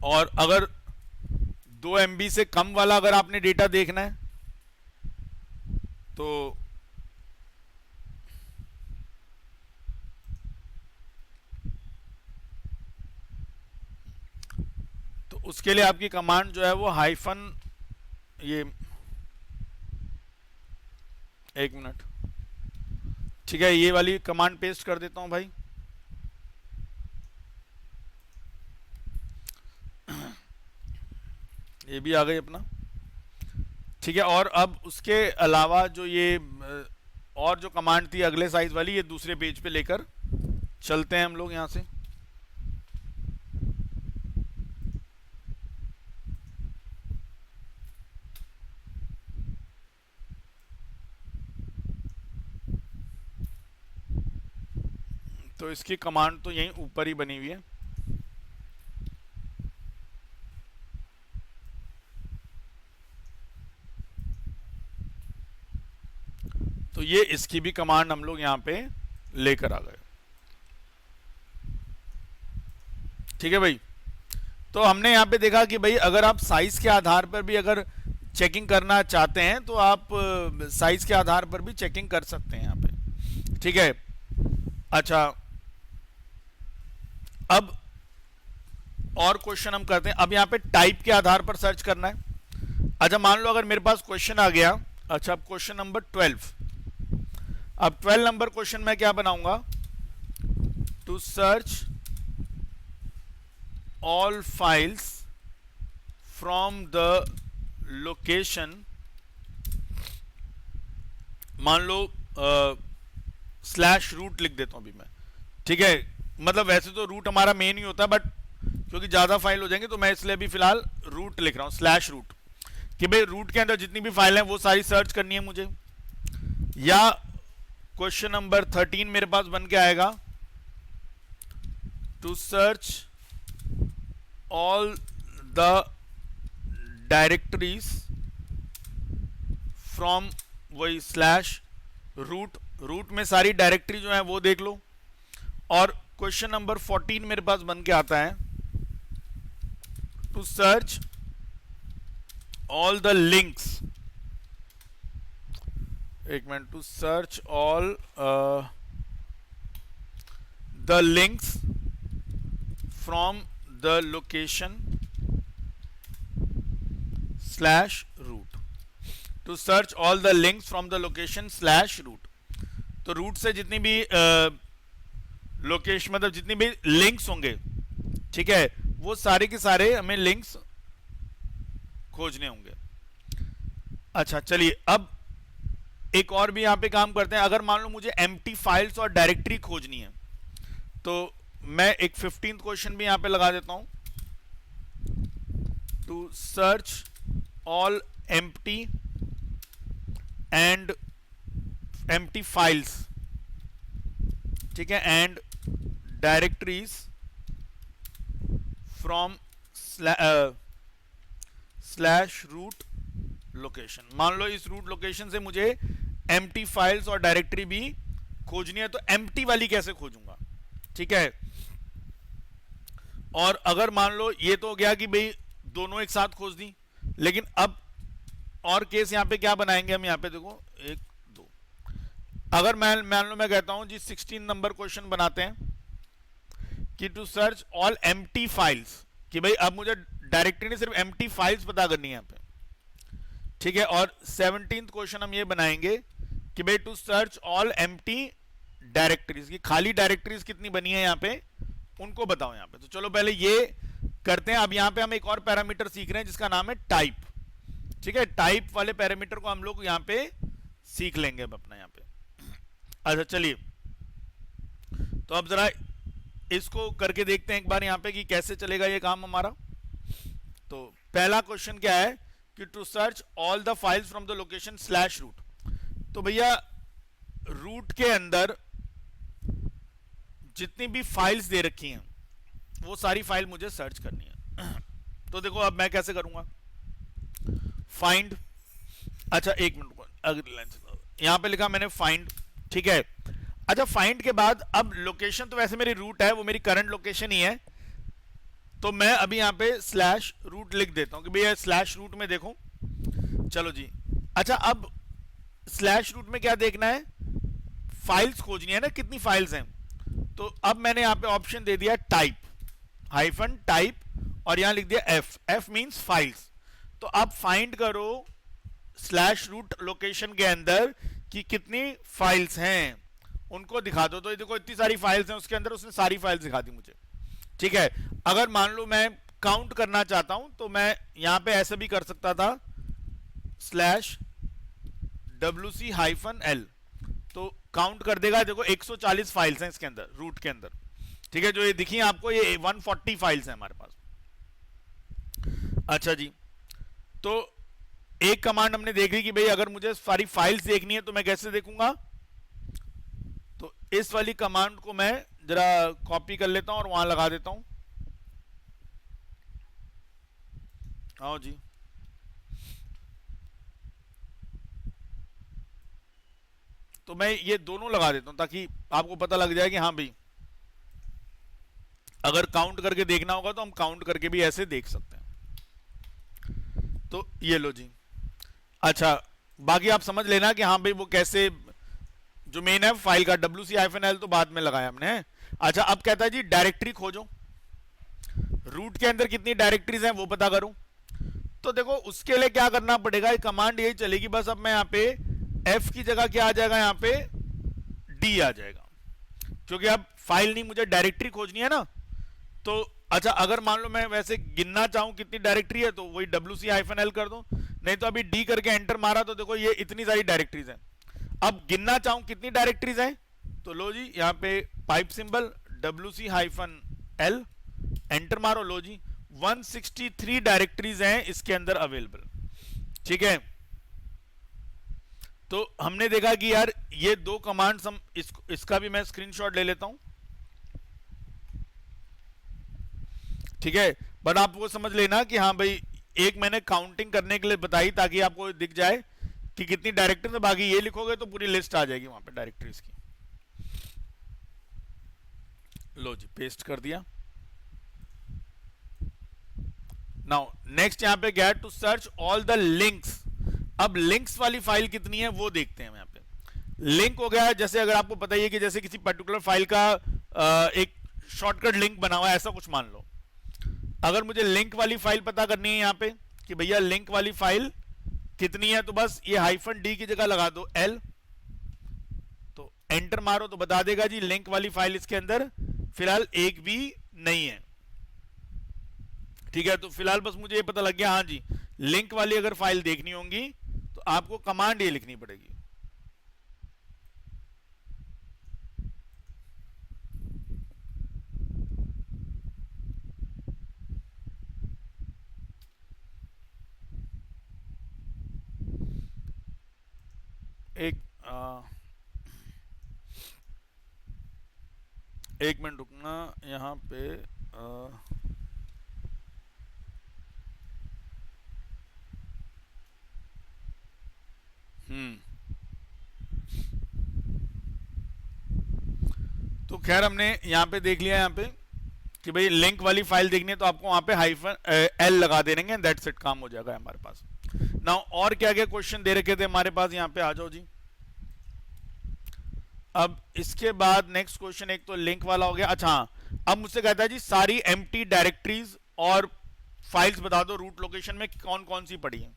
और अगर 2 MB से कम वाला अगर आपने डेटा देखना है तो उसके लिए आपकी कमांड जो है वो हाइफन, ये एक मिनट, ठीक है, ये वाली कमांड पेस्ट कर देता हूं भाई। ये भी आ गई अपना। ठीक है, और अब उसके अलावा जो ये और जो कमांड थी अगले साइज वाली, ये दूसरे पेज पे लेकर चलते हैं हम लोग यहां से। तो इसकी कमांड तो यहीं ऊपर ही बनी हुई है। तो ये इसकी भी कमांड हम लोग यहां पे लेकर आ गए। ठीक है भाई, तो हमने यहां पे देखा कि भाई अगर आप साइज के आधार पर भी अगर चेकिंग करना चाहते हैं तो आप साइज के आधार पर भी चेकिंग कर सकते हैं यहां पे। ठीक है, अच्छा अब और क्वेश्चन हम करते हैं। अब यहाँ पे टाइप के आधार पर सर्च करना है। अच्छा मान लो अगर मेरे पास क्वेश्चन आ गया, अच्छा अब क्वेश्चन नंबर 12। अब 12 नंबर क्वेश्चन मैं क्या बनाऊंगा, to search all files from the location, मान लो स्लैश रूट लिख देता हूं अभी मैं। ठीक है, मतलब वैसे तो रूट हमारा मेन ही होता है, बट क्योंकि ज्यादा फाइल हो जाएंगे तो मैं इसलिए अभी फिलहाल रूट लिख रहा हूं, स्लैश रूट, कि भाई रूट के अंदर जितनी भी फाइल हैं वो सारी सर्च करनी है मुझे। या क्वेश्चन नंबर 13 मेरे पास बन के आएगा, to search all the directories from वही स्लैश रूट, रूट में सारी डायरेक्टरी जो है वो देख लो। और क्वेश्चन नंबर 14 मेरे पास बन के आता है, to search all the links, एक minute, to search all the links from the location slash root, to search all the links from the location slash root. तो रूट से जितनी भी लोकेशन मतलब जितनी भी लिंक्स होंगे, ठीक है, वो सारे के सारे हमें लिंक्स खोजने होंगे। अच्छा चलिए, अब एक और भी यहां पे काम करते हैं। अगर मान लो मुझे एम्प्टी फाइल्स और डायरेक्टरी खोजनी है तो मैं एक 15th क्वेश्चन भी यहां पे लगा देता हूं, to search all empty and empty files, ठीक है, and directories from slash root location. मान लो इस रूट लोकेशन से मुझे एम्प्टी फाइल्स और डायरेक्टरी भी खोजनी है, तो एम्प्टी वाली कैसे खोजूंगा? ठीक है, और अगर मान लो ये तो हो गया कि भाई दोनों एक साथ खोज दी, लेकिन अब और केस यहां पे क्या बनाएंगे हम, यहां पे देखो 1 2, अगर मान लो मैं कहता हूं जी 16 नंबर क्वेश्चन बनाते हैं कि to search all empty files, कि भाई अब मुझे डायरेक्टरी नहीं सिर्फ एम्प्टी फाइल्स पता करनी है यहां पे। ठीक है, और 17th क्वेश्चन हम ये बनाएंगे कि भाई to search all empty directories, की खाली डायरेक्टरीज कितनी बनी है यहां पे उनको बताओ यहां पे। तो चलो पहले ये करते हैं। अब यहां पे हम एक और पैरामीटर सीख रहे हैं जिसका नाम है टाइप। ठीक है, टाइप वाले पैरामीटर को हम लोग यहां पे सीख लेंगे अब अपना यहां पे। अच्छा चलिए, तो अब जरा इसको करके देखते हैं एक बार यहां पे कि कैसे चलेगा ये काम हमारा। तो पहला क्वेश्चन क्या है कि to search all the files from the location slash root. तो भैया रूट के अंदर जितनी भी फाइल्स दे रखी हैं वो सारी फाइल मुझे सर्च करनी है। तो देखो अब मैं कैसे करूंगा, फाइंड, अच्छा एक मिनट, अगली लाइन यहां पे लिखा मैंने फाइंड। ठीक है, अच्छा फाइंड के बाद अब लोकेशन तो वैसे मेरी रूट है, वो मेरी करंट लोकेशन ही है, तो मैं अभी यहां पे स्लैश रूट लिख देता हूं कि भैया स्लैश रूट में देखो। चलो जी, अच्छा अब स्लैश रूट में क्या देखना है, फाइल्स खोजनी है ना, कितनी फाइल्स हैं। तो अब मैंने यहां पे ऑप्शन दे दिया टाइप, हाइफन टाइप, और यहां लिख दिया एफ, एफ मींस फाइल्स। तो अब फाइंड करो स्लैश रूट लोकेशन के अंदर कि कितनी फाइल्स हैं, उनको दिखा दो। तो ये देखो इतनी सारी फाइल्स हैं उसके अंदर, उसने सारी फाइल्स दिखा दी मुझे। ठीक है, अगर मान लो मैं काउंट करना चाहता हूं तो मैं यहां पे ऐसे भी कर सकता था /wc-l, तो काउंट कर देगा। देखो 140 फाइल्स हैं इसके अंदर, रूट के अंदर। ठीक है, जो ये दिखी आपको, ये 140 फाइल्स हैं हमारे पास। अच्छा जी, तो एक कमांड हमने देख ली कि भाई अगर मुझे सारी फाइल्स देखनी है तो मैं कैसे देखूंगा। तो इस वाली कमांड को मैं जरा कॉपी कर लेता हूं और वहां लगा देता हूं। आओ जी, तो मैं ये दोनों लगा देता हूं ताकि आपको पता लग जाए कि हाँ भाई अगर काउंट करके देखना होगा तो हम काउंट करके भी ऐसे देख सकते हैं। तो ये लो जी। अच्छा, बाकी आप समझ लेना कि हाँ भाई वो कैसे, जो मेन है फाइल का wc-l तो बाद में लगाया हमने। अच्छा, अब कहता है जी डायरेक्टरी खोजो, रूट के अंदर कितनी डायरेक्टरीज हैं वो पता करूं। तो देखो उसके लिए क्या करना पड़ेगा, कमांड यही चलेगी बस। अब मैं यहाँ पे f की जगह क्या आ जाएगा, यहाँ पे d आ जाएगा, क्योंकि अब फाइल नहीं, मुझे डायरेक्टरी खोजनी है ना। तो अच्छा, अगर मान लो मैं वैसे गिनना चाहूं कितनी डायरेक्टरी है तो वही wc-l कर दो, नहीं तो अभी d करके एंटर मारा तो देखो ये इतनी सारी डायरेक्टरीज हैं। अब गिनना चाहूं कितनी डायरेक्टरीज हैं, तो लो जी यहाँ पे पाइप सिंबल wc-l एंटर मारो, लो जी 163 डायरेक्टरीज हैं इसके अंदर अवेलेबल। ठीक है, तो हमने देखा कि यार ये दो कमांड्स हम इसका भी मैं स्क्रीनशॉट ले लेता हूं। ठीक है, बट आपको समझ लेना कि हाँ भाई एक मैंने काउंटिंग करने के लिए बताई ताकि आपको दिख जाए कि कितनी डायरेक्टरीज है। बाकी ये लिखोगे तो पूरी लिस्ट आ जाएगी वहां पे डायरेक्टरीज की। लो जी, पेस्ट कर दिया। नाउ नेक्स्ट यहाँ पे get to search all the links. अब लिंक्स वाली फाइल कितनी है वो देखते हैं। यहाँ पे लिंक हो गया है, जैसे अगर आपको पता ही है कि जैसे किसी पर्टिकुलर फाइल का एक शॉर्टकट लिंक बना हुआ है, ऐसा कुछ मान लो। अगर मुझे लिंक वाली फाइल पता करनी है यहाँ पे कि भैया लिंक वाली फाइल कितनी है, तो बस ये -d की जगह लगा दो l, तो एंटर मारो तो बता देगा जी लिंक वाली फाइल इसके अंदर फिलहाल एक भी नहीं है। ठीक है, तो फिलहाल बस मुझे ये पता लग गया, हाँ जी लिंक वाली अगर फाइल देखनी होगी तो आपको कमांड ये लिखनी पड़ेगी। एक मिनट रुकना यहाँ पे। तो खैर हमने यहाँ पे देख लिया यहाँ पे कि भाई लिंक वाली फाइल देखनी है तो आपको वहां पे -l लगा दे देंगे, दैट्स इट, काम हो जाएगा हमारे पास। नाउ और क्या क्या क्वेश्चन दे रखे थे हमारे पास, यहाँ पे आ जाओ जी। अब इसके बाद नेक्स्ट क्वेश्चन एक तो लिंक वाला हो गया। अच्छा, अब मुझसे कहता है जी सारी एम्प्टी डायरेक्टरीज और फाइल्स बता दो रूट लोकेशन में कौन कौन सी पड़ी हैं।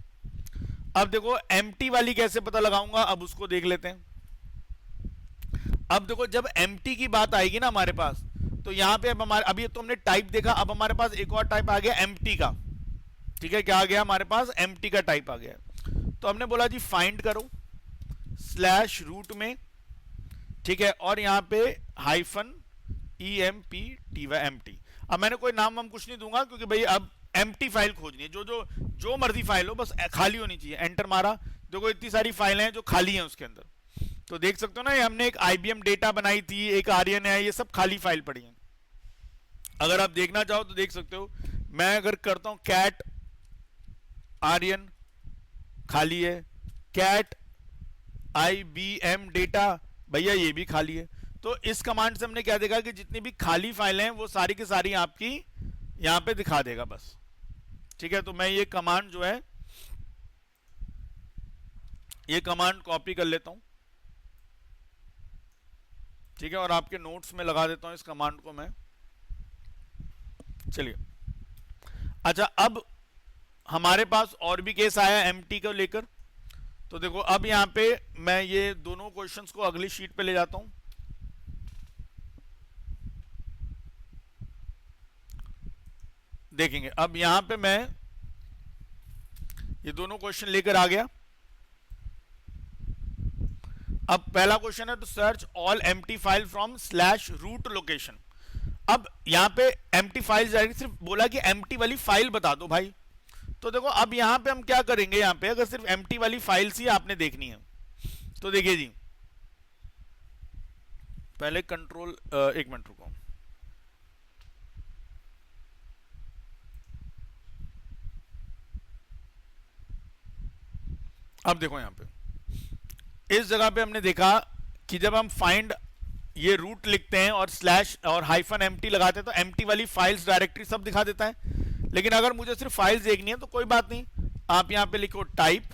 अब देखो एम्प्टी वाली कैसे पता लगाऊंगा, अब उसको देख लेते हैं। अब देखो जब एम्प्टी की बात आएगी ना हमारे पास, तो यहां पे अब हमारे, अभी तो हमने टाइप देखा, अब हमारे पास एक और टाइप आ गया एम्प्टी का। ठीक है, क्या आ गया हमारे पास, एम्प्टी का टाइप आ गया। तो हमने बोला जी फाइंड करो /रूट में, ठीक है, और यहां पे -empty एम्प्टी। अब मैंने कोई नाम हम कुछ नहीं दूंगा क्योंकि भाई अब एम्प्टी फाइल खोजनी है, जो मर्जी फाइल हो बस खाली होनी चाहिए। एंटर मारा, देखो इतनी सारी फाइलें हैं जो खाली हैं उसके अंदर। तो देख सकते हो ना, ये हमने एक IBM डेटा बनाई थी, एक आर्यन है, ये सब खाली फाइल पड़ी हैं। अगर आप देखना चाहो तो देख सकते हो। मैं अगर करता हूं कैट आर्यन, खाली है। कैट IBM डेटा, भैया ये भी खाली है। तो इस कमांड से हमने क्या देखा कि जितनी भी खाली फाइलें हैं वो सारी की सारी आपकी यहां पे दिखा देगा बस। ठीक है, तो मैं ये कमांड जो है, ये कमांड कॉपी कर लेता हूं। ठीक है, और आपके नोट्स में लगा देता हूं इस कमांड को मैं। चलिए, अच्छा अब हमारे पास और भी केस आया एम्प्टी को लेकर। तो देखो अब यहां पे मैं ये दोनों क्वेश्चंस को अगली शीट पे ले जाता हूं। देखेंगे। अब यहां पे मैं ये दोनों क्वेश्चन लेकर आ गया। अब पहला क्वेश्चन है to search all empty file from slash root location. अब यहां पे एम्प्टी फाइल जाएगी, सिर्फ बोला कि एम्प्टी वाली फाइल बता दो भाई। तो देखो अब यहां पे हम क्या करेंगे, यहां पे अगर सिर्फ एम्प्टी वाली फाइल्स ही आपने देखनी है तो देखिए जी, पहले कंट्रोल एक मिनट रुको। अब देखो यहां पे इस जगह पे हमने देखा कि जब हम फाइंड ये रूट लिखते हैं और स्लैश और हाइफन एम्प्टी लगाते हैं तो एम्प्टी वाली फाइल्स डायरेक्टरी सब दिखा देता है। लेकिन अगर मुझे सिर्फ फाइल्स देखनी है तो कोई बात नहीं, आप यहां पे लिखो टाइप।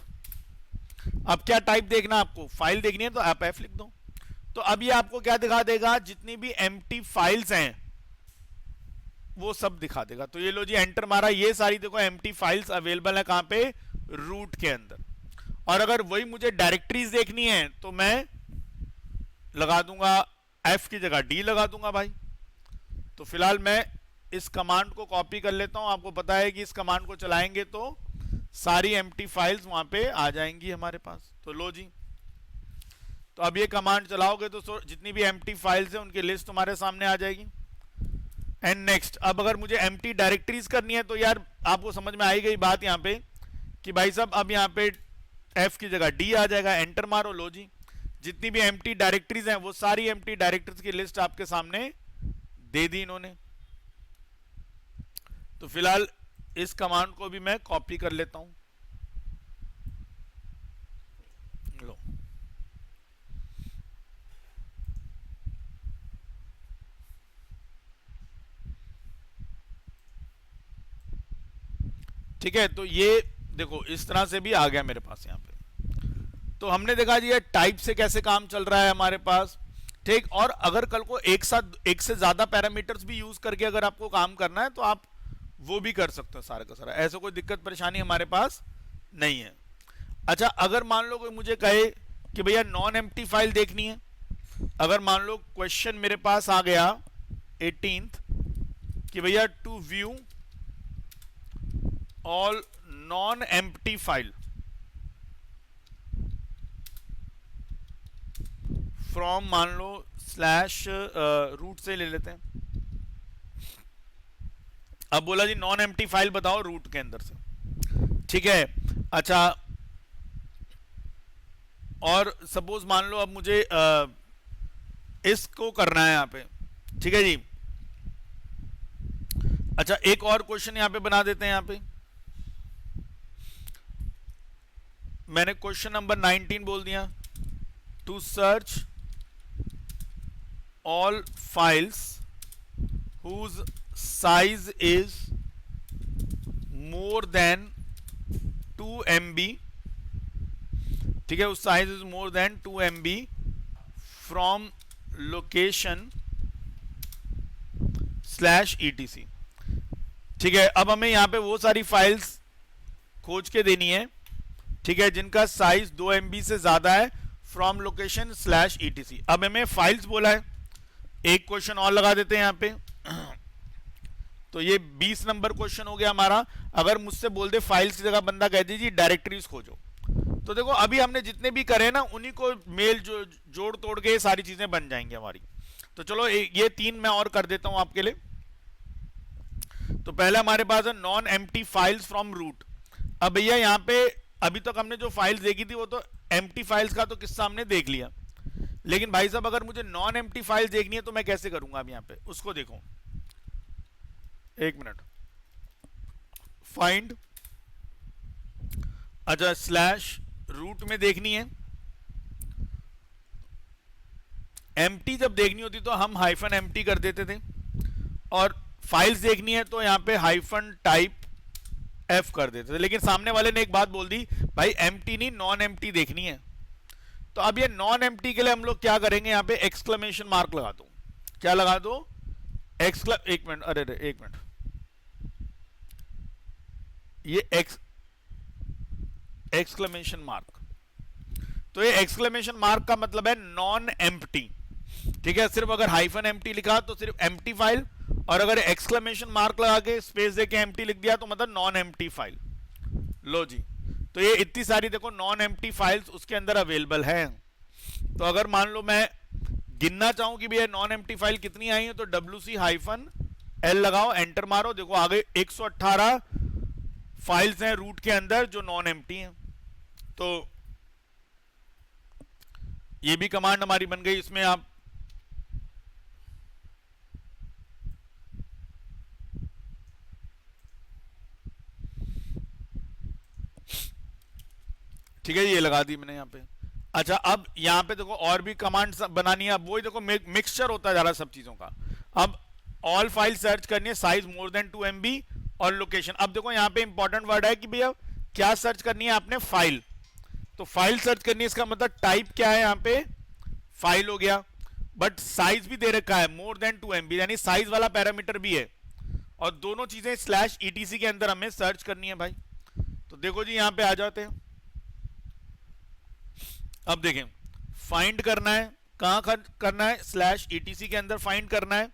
अब क्या टाइप देखना आपको, फाइल देखनी है तो आप एफ लिख दो। तो अब ये आपको क्या दिखा देगा, जितनी भी एम्प्टी फाइल्स हैं वो सब दिखा देगा। तो ये लो जी एंटर मारा, ये सारी देखो एम्प्टी फाइल्स अवेलेबल है कहां पे, रूट के अंदर। और अगर वही मुझे डायरेक्टरीज देखनी है तो मैं लगा दूंगा एफ की जगह डी लगा दूंगा भाई। तो फिलहाल मैं इस कमांड को कॉपी कर लेता हूं। आपको पता है कि इस कमांड को चलाएंगे तो सारी एम्प्टी फाइल्स वहां पे आ जाएंगी हमारे पास। तो लो जी, तो अब ये कमांड चलाओगे तो जितनी भी एम्प्टी फाइल्स है उनकी लिस्ट तुम्हारे सामने आ जाएगी। एंड नेक्स्ट, अब अगर मुझे एम्प्टी डायरेक्टरीज करनी है तो यार आपको समझ में आई गई बात यहां पे कि भाई साहब अब यहां पे एफ की जगह डी आ जाएगा, एंटर मारो। लो जी, जितनी भी एम्प्टी डायरेक्टरीज हैं वो सारी एम्प्टी डायरेक्टरीज की लिस्ट आपके सामने दे दी इन्होंने। तो फिलहाल इस कमांड को भी मैं कॉपी कर लेता हूं। लो, ठीक है। तो ये देखो इस तरह से भी आ गया मेरे पास यहां पे। तो हमने देखा जी ये टाइप से कैसे काम चल रहा है हमारे पास, ठीक। और अगर कल को एक साथ एक से ज्यादा पैरामीटर्स भी यूज करके अगर आपको काम करना है तो आप वो भी कर सकते हो सारा का सारा, ऐसा कोई दिक्कत परेशानी हमारे पास नहीं है। अच्छा, अगर मान लो कोई मुझे कहे कि भैया नॉन एम्प्टी फाइल देखनी है, अगर मान लो क्वेश्चन मेरे पास आ गया 18th कि भैया to view all non empty file from, मान लो स्लैश रूट से ले लेते हैं। अब बोला जी नॉन एम्प्टी फाइल बताओ रूट के अंदर से, ठीक है। अच्छा, और सपोज मान लो अब मुझे इसको करना है यहां पे, ठीक है जी। अच्छा, एक और क्वेश्चन यहां पे बना देते हैं। यहां पे मैंने क्वेश्चन नंबर 19 बोल दिया, to search all files whose size is more than 2 MB, ठीक है, उस size is more than 2 MB from location slash etc, ठीक है। अब हमें यहां पे वो सारी फाइल्स खोज के देनी है, ठीक है, जिनका साइज 2 MB से ज्यादा है, फ्रॉम लोकेशन स्लैश etc। अब हमें फाइल्स बोला है, एक क्वेश्चन और लगा देते हैं यहां पे। तो ये 20 नंबर क्वेश्चन हो गया हमारा। अगर मुझसे बोल दे फाइल्स की जगह बंदा कह दीजिए डायरेक्टरीज खोजो, तो देखो अभी हमने जितने भी करे ना उन्हीं को मेल जोड़ तोड़ के सारी चीजें बन जाएंगी हमारी। तो चलो ये 3 मैं और कर देता हूं आपके लिए। तो पहले हमारे पास है non empty files from root. अब भैया यहां पे अभी तक हमने जो फाइल्स देखी थी वो तो एम्प्टी फाइल्स का तो किस्सा हमने देख लिया, लेकिन भाई साहब अगर मुझे नॉन एम्प्टी फाइल देखनी है तो मैं कैसे करूंगा। अब यहां पे उसको देखो, एक मिनट, फाइंड, अच्छा स्लैश रूट में देखनी है। एम्प्टी जब देखनी होती तो हम हाइफन एम्प्टी कर देते थे, और फाइल्स देखनी है तो यहां पे हाइफन टाइप एफ कर देते थे। लेकिन सामने वाले ने एक बात बोल दी, भाई एम्प्टी नहीं नॉन एम्प्टी देखनी है। तो अब ये नॉन एम्प्टी के लिए हम लोग क्या करेंगे, यहां पे एक्सक्लेमेशन मार्क लगा दो। क्या लगा दो, एक मिनट, अरे एक मिनट, ये एक्सक्लेमेशन मार्क। तो ये एक्सक्लेमेशन मार्क का मतलब है नॉन एम्प्टी, ठीक है। सिर्फ अगर हाइफन एम्प्टी लिखा तो सिर्फ एम्प्टी फाइल, और अगर एक्सक्लेमेशन मार्क लगा के स्पेस देके एम्प्टी लिख दिया तो मतलब नॉन एम्प्टी फाइल। लो जी, तो ये इतनी सारी देखो नॉन एम्प्टी फाइल्स उसके अंदर अवेलेबल है। तो अगर मान लो मैं गिनना चाहूं कि भैया नॉन एम्प्टी फाइल कितनी आई है, तो WC-L लगाओ, एंटर मारो, देखो आगे 118 फाइल्स हैं रूट के अंदर जो नॉन एम्प्टी हैं। तो ये भी कमांड हमारी बन गई। इसमें आप ठीक है, ये लगा दी मैंने यहाँ पे। अच्छा, अब यहाँ पे देखो और भी कमांड बनानी है। अब वही देखो मिक्सचर होता जा रहा है सब चीजों का। अब ऑल फाइल सर्च करनी है, साइज मोर देन 2 MB और लोकेशन। अब देखो यहाँ पे इंपॉर्टेंट वर्ड है कि भैया क्या सर्च करनी है आपने, फाइल। तो फाइल सर्च करनी है, इसका मतलब टाइप क्या है यहाँ पे, फाइल हो गया। बट साइज भी दे रखा है मोर देन 2 MB, यानी साइज वाला पैरामीटर भी है। और दोनों चीजें /etc के अंदर हमें सर्च करनी है भाई। तो देखो जी यहाँ पे आ जाते हैं। अब देखें, फाइंड करना है, कहां करना है, /etc के अंदर फाइंड करना है।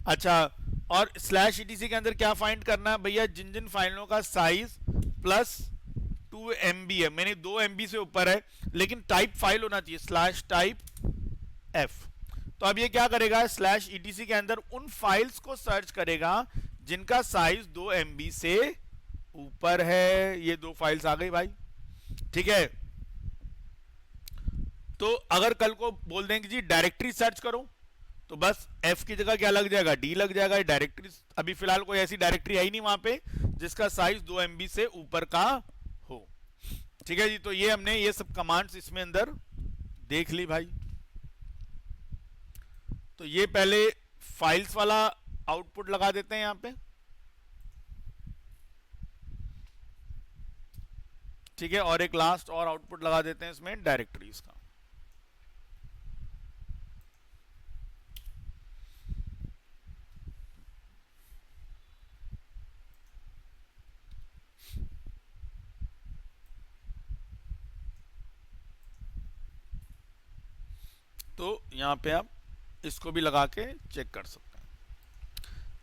अच्छा, और /etc के अंदर क्या फाइंड करना है भैया, जिन जिन फाइलों का साइज प्लस 2 MB है, मैंने 2 MB से ऊपर है, लेकिन टाइप फाइल होना चाहिए /type-f। तो अब ये क्या करेगा, /etc के अंदर उन फाइल्स को सर्च करेगा जिनका साइज 2 MB से ऊपर है। ये 2 फाइल्स आ गई भाई, ठीक है। तो अगर कल को बोल देंगे जी डायरेक्टरी सर्च करो, तो बस F की जगह क्या लग जाएगा, D लग जाएगा। डायरेक्टरी अभी फिलहाल कोई ऐसी डायरेक्टरी आई नहीं वहां पे जिसका साइज 2 MB से ऊपर का हो, ठीक है जी। तो ये हमने ये सब कमांड्स इसमें अंदर देख ली भाई। तो ये पहले फाइल्स वाला आउटपुट लगा देते हैं यहां पे, ठीक है। और एक लास्ट और आउटपुट लगा देते हैं इसमें डायरेक्टरीज का। तो यहां पे आप इसको भी लगा के चेक कर सकते हैं,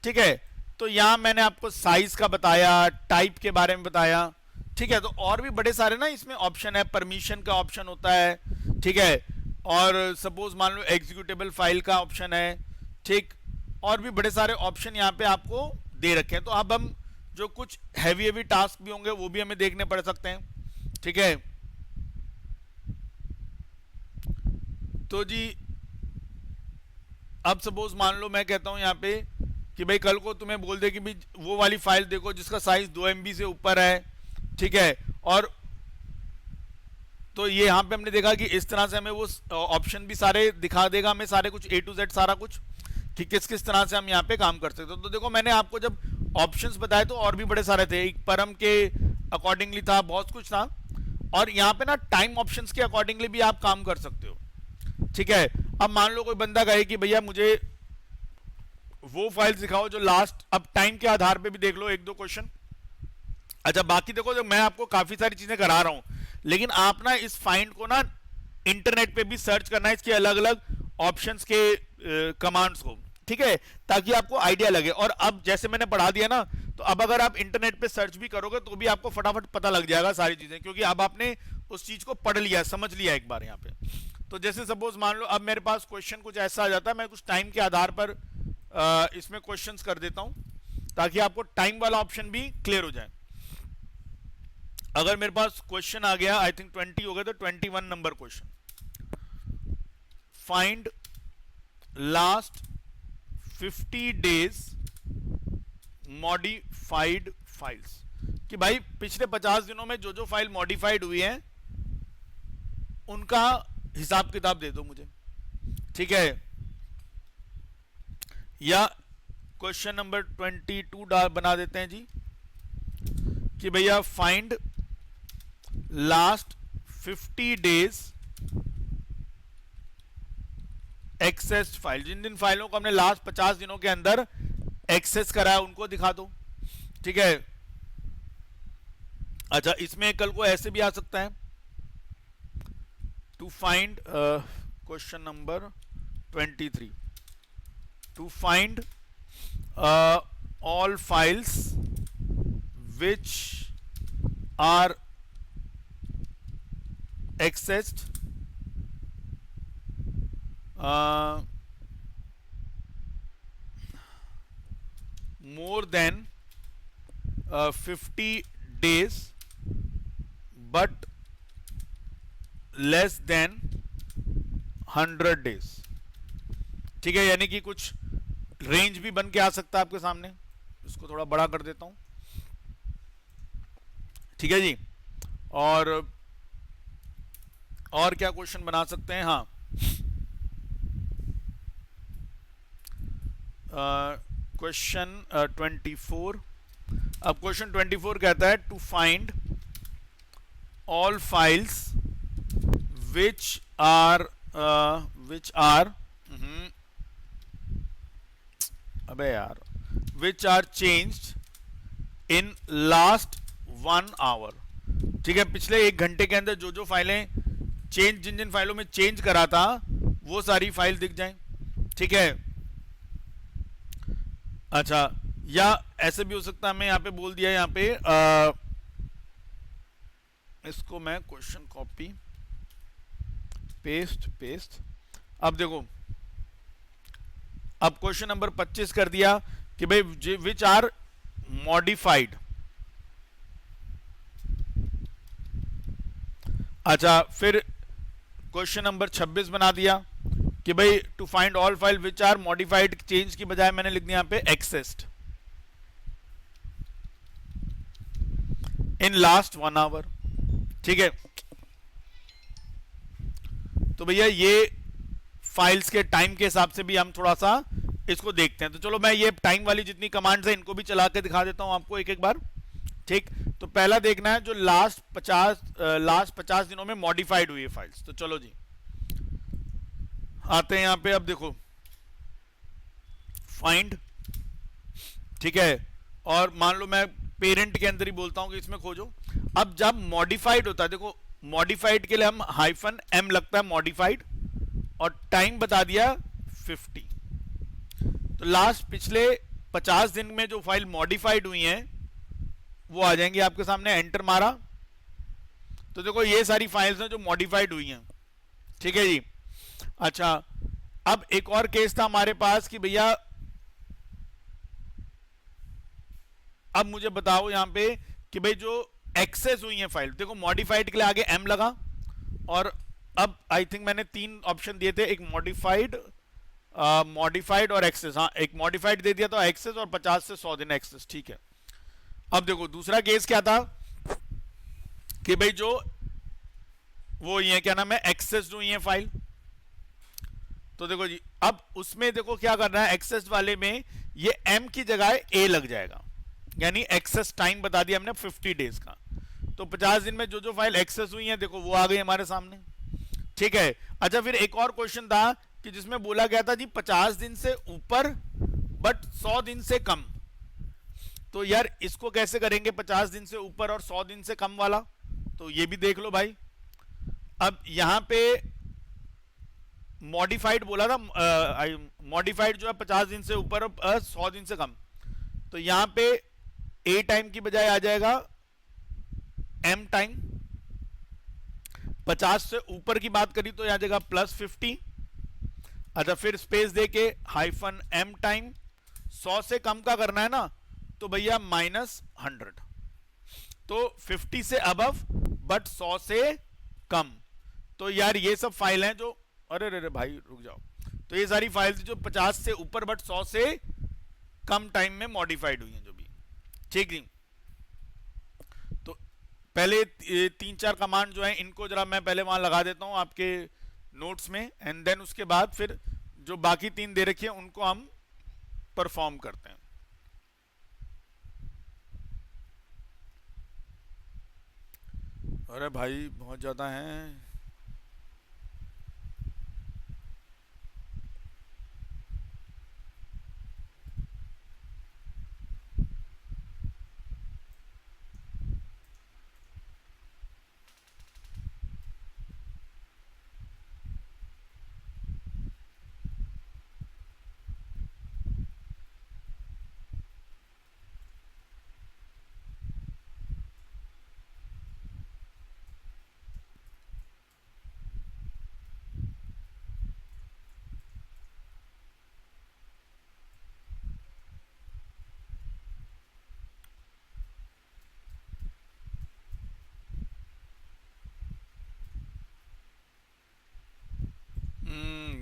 ठीक है। तो यहां मैंने आपको साइज का बताया, टाइप के बारे में बताया, ठीक है। तो और भी बड़े सारे ना इसमें ऑप्शन है, परमिशन का ऑप्शन होता है, ठीक है। और सपोज मान लो एग्जीक्यूटेबल फाइल का ऑप्शन है, ठीक। और भी बड़े सारे ऑप्शन यहाँ पे आपको दे रखे हैं। तो अब हम जो कुछ हैवी टास्क भी होंगे वो भी हमें देखने पड़ सकते हैं, ठीक है। तो जी अब सपोज मान लो मैं कहता हूं यहां पे कि भाई कल को तुम्हें बोल दे कि भाई वो वाली फाइल देखो जिसका साइज 2 MB से ऊपर है, ठीक है। और तो ये यहां पे हमने देखा कि इस तरह से हमें वो ऑप्शन भी सारे दिखा देगा, हमें सारे कुछ A to Z सारा कुछ कि किस किस तरह से हम यहाँ पे काम कर सकते हैं। तो देखो मैंने आपको जब ऑप्शंस बताए तो और भी बड़े सारे थे, एक परम के अकॉर्डिंगली था, बहुत कुछ था। और यहाँ पे ना टाइम ऑप्शंस के अकॉर्डिंगली भी आप काम कर सकते हो, ठीक है। अब मान लो कोई बंदा कहे कि भैया मुझे वो फाइल दिखाओ जो लास्ट, अब टाइम के आधार पे भी देख लो 1-2 क्वेश्चन। अच्छा, बाकी देखो जो मैं आपको काफी सारी चीजें करा रहा हूं, लेकिन आप ना इस फाइंड को ना इंटरनेट पे भी सर्च करना है, इसके अलग अलग ऑप्शंस के कमांड्स को, ठीक है, ताकि आपको आइडिया लगे। और अब जैसे मैंने पढ़ा दिया ना, तो अब अगर आप इंटरनेट पे सर्च भी करोगे तो भी आपको फटाफट पता लग जाएगा सारी चीजें, क्योंकि अब आपने उस चीज को पढ़ लिया, समझ लिया एक बार यहाँ पे। तो जैसे सपोज मान लो अब मेरे पास क्वेश्चन कुछ ऐसा आ जाता है, मैं कुछ टाइम के आधार पर इसमें क्वेश्चंस कर देता हूं ताकि आपको टाइम वाला ऑप्शन भी क्लियर हो जाए। अगर मेरे पास क्वेश्चन आ गया, आई थिंक 20 हो गया, तो 21 number question, find last 50 days modified files, कि भाई पिछले 50 दिनों में जो जो फाइल मॉडिफाइड हुई है उनका हिसाब किताब दे दो मुझे, ठीक है। या क्वेश्चन नंबर 22 बना देते हैं जी कि भैया find last 50 days access file, जिन जिन फाइलों को हमने लास्ट 50 दिनों के अंदर एक्सेस करा है उनको दिखा दो, ठीक है। अच्छा, इसमें कल को ऐसे भी आ सकता है, to find question number 23, to find all files which are accessed more than 50 days but less than 100 days। ठीक है, यानी कि कुछ रेंज भी बन के आ सकता है आपके सामने। इसको थोड़ा बड़ा कर देता हूं, ठीक है जी। और क्या क्वेश्चन बना सकते हैं? हाँ, क्वेश्चन 24। अब क्वेश्चन 24 कहता है to find all files which are अबे यार, which are changed in last 1 hour. ठीक है, पिछले 1 घंटे के अंदर जो जो फाइलें जिन जिन फाइलों में चेंज करा था वो सारी फाइल दिख जाएं। ठीक है, अच्छा, या ऐसे भी हो सकता है, मैं यहां पे बोल दिया, यहां पे इसको मैं क्वेश्चन कॉपी पेस्ट। अब देखो, अब क्वेश्चन नंबर 25 कर दिया कि भाई विच आर मॉडिफाइड। अच्छा, फिर क्वेश्चन नंबर 26 बना दिया कि भाई to find all file which are modified, change की बजाय मैंने लिख दिया यहां पे एक्सेस्ड इन लास्ट 1 आवर। ठीक है, तो भैया ये फाइल्स के टाइम के हिसाब से भी हम थोड़ा सा इसको देखते हैं। तो चलो मैं ये टाइम वाली जितनी कमांड्स है इनको भी चला के दिखा देता हूं आपको एक एक बार। ठीक, तो पहला देखना है जो लास्ट 50 दिनों में मॉडिफाइड हुई है फाइल्स। तो चलो जी, आते हैं यहां पे। अब देखो, फाइंड, ठीक है, और मान लो मैं पेरेंट के अंदर ही बोलता हूं कि इसमें खोजो। अब जब मॉडिफाइड होता है, देखो मॉडिफाइड के लिए हम -m लगता है मॉडिफाइड, और टाइम बता दिया 50। तो लास्ट पिछले 50 दिन में जो फाइल मॉडिफाइड हुई हैं वो आ जाएंगी आपके सामने। एंटर मारा तो देखो ये सारी फाइल्स हैं जो मॉडिफाइड हुई हैं। ठीक है जी। अच्छा, अब एक और केस था हमारे पास कि भैया अब मुझे बताओ यहां पे कि भाई जो एक्सेस हुई है फाइल, देखो मॉडिफाइड के लिए आगे m लगा, और अब आई थिंक मैंने 3 ऑप्शन दिए थे, एक मॉडिफाइड और एक्सेस। हाँ, एक मॉडिफाइड दे दिया था एक्सेस, और 50 से 100 दिन एक्सेस। ठीक है, अब देखो दूसरा केस क्या था कि भाई जो वो ये क्या नाम है, एक्सेस हुई है फाइल। तो देखो जी, अब उसमें देखो क्या करना है, एक्सेस वाले में ये m की जगह a लग जाएगा, यानी एक्सेस टाइम बता दिया हमने 50 डेज का। तो 50 दिन में जो जो फाइल एक्सेस हुई है देखो वो आ गई हमारे सामने। ठीक है, अच्छा, फिर एक और क्वेश्चन था कि जिसमें बोला गया था जी 50 दिन से ऊपर बट 100 दिन से कम। तो यार इसको कैसे करेंगे, 50 दिन से ऊपर और 100 दिन से कम वाला? तो ये भी देख लो भाई। अब यहां पे मॉडिफाइड बोला था, मॉडिफाइड जो है 50 दिन से ऊपर और 100 दिन से कम। तो यहां पे a टाइम की बजाय आ जाएगा m टाइम। 50 से ऊपर की बात करी तो आ जाएगा +50। अच्छा, फिर स्पेस देके -m टाइम। 100 से कम का करना है ना, तो भैया -100। तो 50 से अबव बट 100 से कम। तो यार ये सब फाइल हैं जो, अरे भाई रुक जाओ, तो ये सारी फाइल्स जो 50 से ऊपर बट 100 से कम टाइम में मॉडिफाइड हुई हैं जो भी। ठीक है, तो पहले 3-4 कमांड जो है इनको जरा मैं पहले वहां लगा देता हूं आपके नोट्स में, एंड देन उसके बाद फिर जो बाकी 3 दे रखी है उनको हम परफॉर्म करते हैं। अरे भाई बहुत ज्यादा हैं।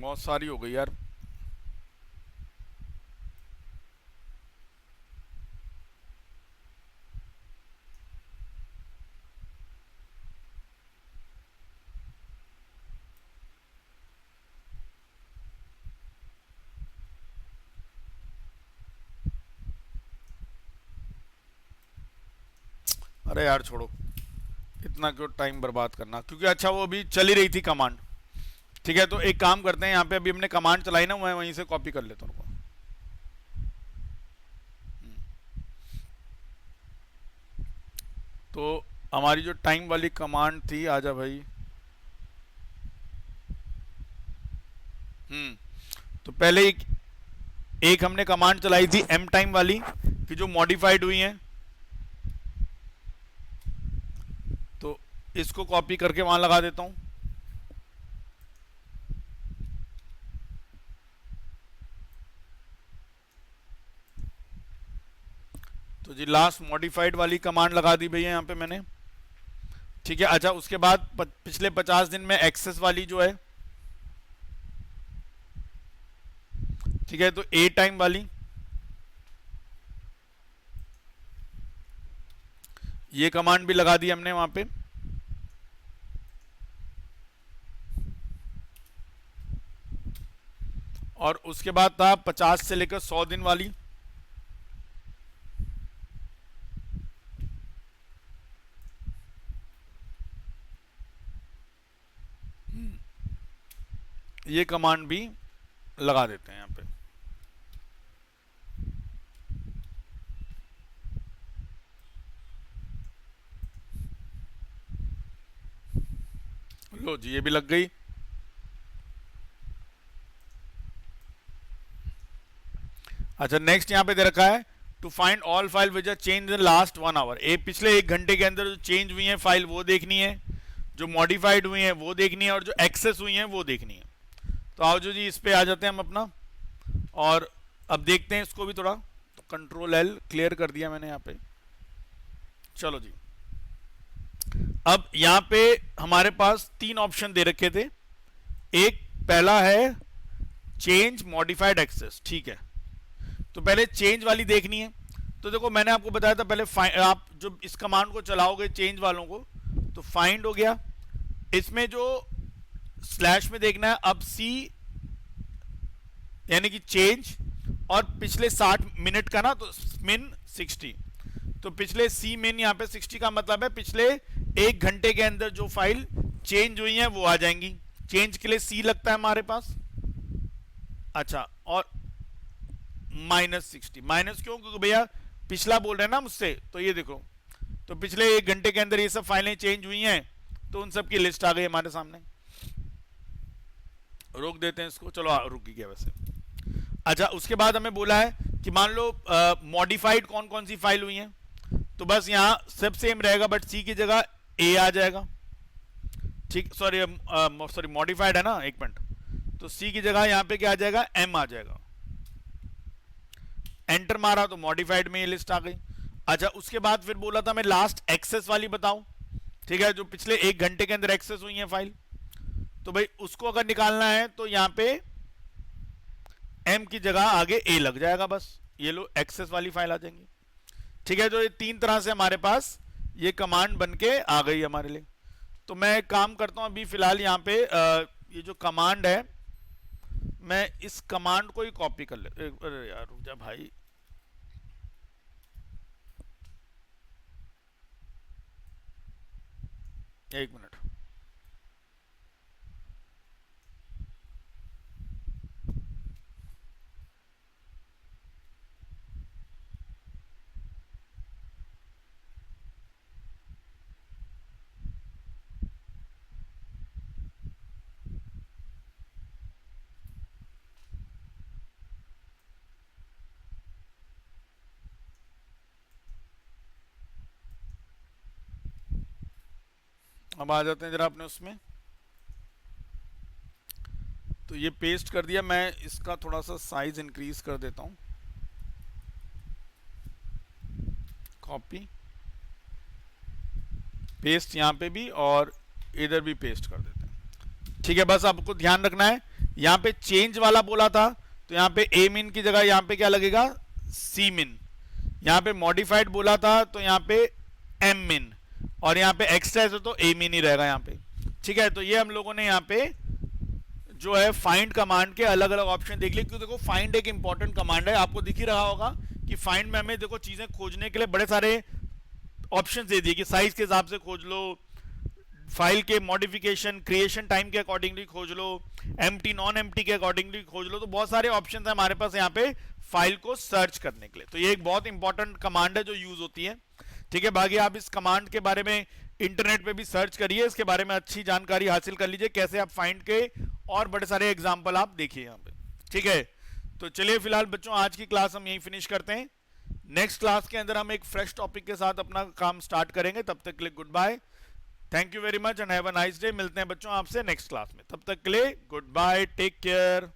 बहुत सारी हो गई यार। अरे यार छोड़ो, इतना क्यों टाइम बर्बाद करना, क्योंकि अच्छा वो अभी चल ही रही थी कमांड। ठीक है, तो एक काम करते हैं, यहाँ पे अभी हमने कमांड चलाई ना, मैं वहीं से कॉपी कर लेता हूँ। तो हमारी जो टाइम वाली कमांड थी, आजा भाई। तो पहले एक हमने कमांड चलाई थी एम टाइम वाली, कि जो मॉडिफाइड हुई है। तो इसको कॉपी करके वहां लगा देता हूं। तो जी लास्ट मॉडिफाइड वाली कमांड लगा दी भैया यहाँ पे मैंने। ठीक है, अच्छा उसके बाद पिछले 50 दिन में एक्सेस वाली जो है, ठीक है, तो ए टाइम वाली, ये कमांड भी लगा दी हमने वहां पे। और उसके बाद था 50 से लेकर 100 दिन वाली, ये कमांड भी लगा देते हैं यहाँ पे। लो जी, ये भी लग गई। अच्छा नेक्स्ट यहाँ पे दे रखा है to find all file which are change in last 1 hour. पिछले 1 घंटे के अंदर जो चेंज हुई है फाइल वो देखनी है, जो मॉडिफाइड हुई है वो देखनी है, और जो एक्सेस हुई है वो देखनी है। तो आओ जो जी इस पे आ जाते हैं हम अपना, और अब देखते हैं इसको भी थोड़ा। तो कंट्रोल एल क्लियर कर दिया मैंने यहाँ पे। चलो जी, अब यहाँ पे हमारे पास 3 ऑप्शन दे रखे थे। एक पहला है चेंज मॉडिफाइड एक्सेस, ठीक है। तो पहले चेंज वाली देखनी है। तो देखो मैंने आपको बताया था पहले, आप जो इस कमांड को चलाओगे चेंज वालों को, तो फाइंड हो गया। इसमें जो स्लैश में देखना है अब सी, यानी कि चेंज, और पिछले 60 मिनट का ना, तो मिन 60। तो पिछले सी मिन यहाँ पे 60 का मतलब है पिछले 1 घंटे के अंदर जो फाइल चेंज हुई है वो आ जाएंगी। चेंज के लिए सी लगता है हमारे पास। अच्छा, और -60, माइनस क्यों? क्योंकि भैया पिछला बोल रहे हैं ना मुझसे। तो ये देखो, तो पिछले 1 घंटे के अंदर ये सब फाइलें चेंज हुई हैं, तो उन सब की लिस्ट आ गई हमारे सामने। रोक देते हैं इसको, चलो रुक गया वैसे। अच्छा उसके बाद हमें बोला है कि मान लो मॉडिफाइड कौन कौन सी फाइल हुई हैं। तो बस यहाँ सब सेम रहेगा, बट सी की जगह ए आ जाएगा। ठीक, सॉरी मॉडिफाइड है ना, 1 मिनट। तो सी की जगह यहाँ पे क्या आ जाएगा, एम आ जाएगा। एंटर मारा तो मॉडिफाइड में ये लिस्ट आ गई। अच्छा उसके बाद फिर बोला था मैं लास्ट एक्सेस वाली बताऊं, ठीक है, जो पिछले 1 घंटे के अंदर एक्सेस हुई है फाइल। तो भाई उसको अगर निकालना है तो यहां पे एम की जगह आगे ए लग जाएगा, बस ये लो एक्सेस वाली फाइल आ जाएंगी। ठीक है, तो ये 3 तरह से हमारे पास ये कमांड बन के आ गई हमारे लिए। तो मैं एक काम करता हूं अभी फिलहाल यहाँ पे ये जो कमांड है, मैं इस कमांड को ही कॉपी कर ले। अरे यार रुक जा भाई, एक मिनट। अब आ जाते हैं जरा अपने उसमें। तो ये पेस्ट कर दिया, मैं इसका थोड़ा सा साइज इंक्रीज कर देता हूं। कॉपी पेस्ट यहाँ पे भी, और इधर भी पेस्ट कर देते हैं। ठीक है, बस आपको ध्यान रखना है यहाँ पे चेंज वाला बोला था तो यहाँ पे ए मिन की जगह यहाँ पे क्या लगेगा, सी मिन। यहाँ पे मॉडिफाइड बोला था तो यहाँ पे एम मिन, और यहाँ पे एक्स्ट्रा है तो ए मिन ही रहेगा यहाँ पे। ठीक है, तो ये हम लोगों ने यहाँ पे जो है फाइंड कमांड के अलग अलग ऑप्शन देख लिए, क्योंकि देखो फाइंड एक इंपॉर्टेंट कमांड है, आपको दिख ही रहा होगा कि फाइंड में हमें देखो चीजें खोजने के लिए बड़े सारे ऑप्शन दे दिए कि साइज के हिसाब से खोज लो, फाइल के मॉडिफिकेशन क्रिएशन टाइम के अकॉर्डिंगली खोज लो, एम्प्टी नॉन एम्प्टी के अकॉर्डिंगली खोज लो। तो बहुत सारे ऑप्शन है हमारे पास यहाँ पे फाइल को सर्च करने के लिए। तो ये एक बहुत इंपॉर्टेंट कमांड है जो यूज होती है। ठीक है, बाकी आप इस कमांड के बारे में इंटरनेट पे भी सर्च करिए, इसके बारे में अच्छी जानकारी हासिल कर लीजिए कैसे आप फाइंड के, और बड़े सारे एग्जाम्पल आप देखिए यहाँ पे। ठीक है, तो चलिए फिलहाल बच्चों आज की क्लास हम यहीं फिनिश करते हैं। नेक्स्ट क्लास के अंदर हम एक फ्रेश टॉपिक के साथ अपना काम स्टार्ट करेंगे। तब तक के लिए goodbye, thank you very much and have a nice day. मिलते हैं बच्चों आपसे नेक्स्ट क्लास में, तब तक के लिए गुड बाय, टेक केयर।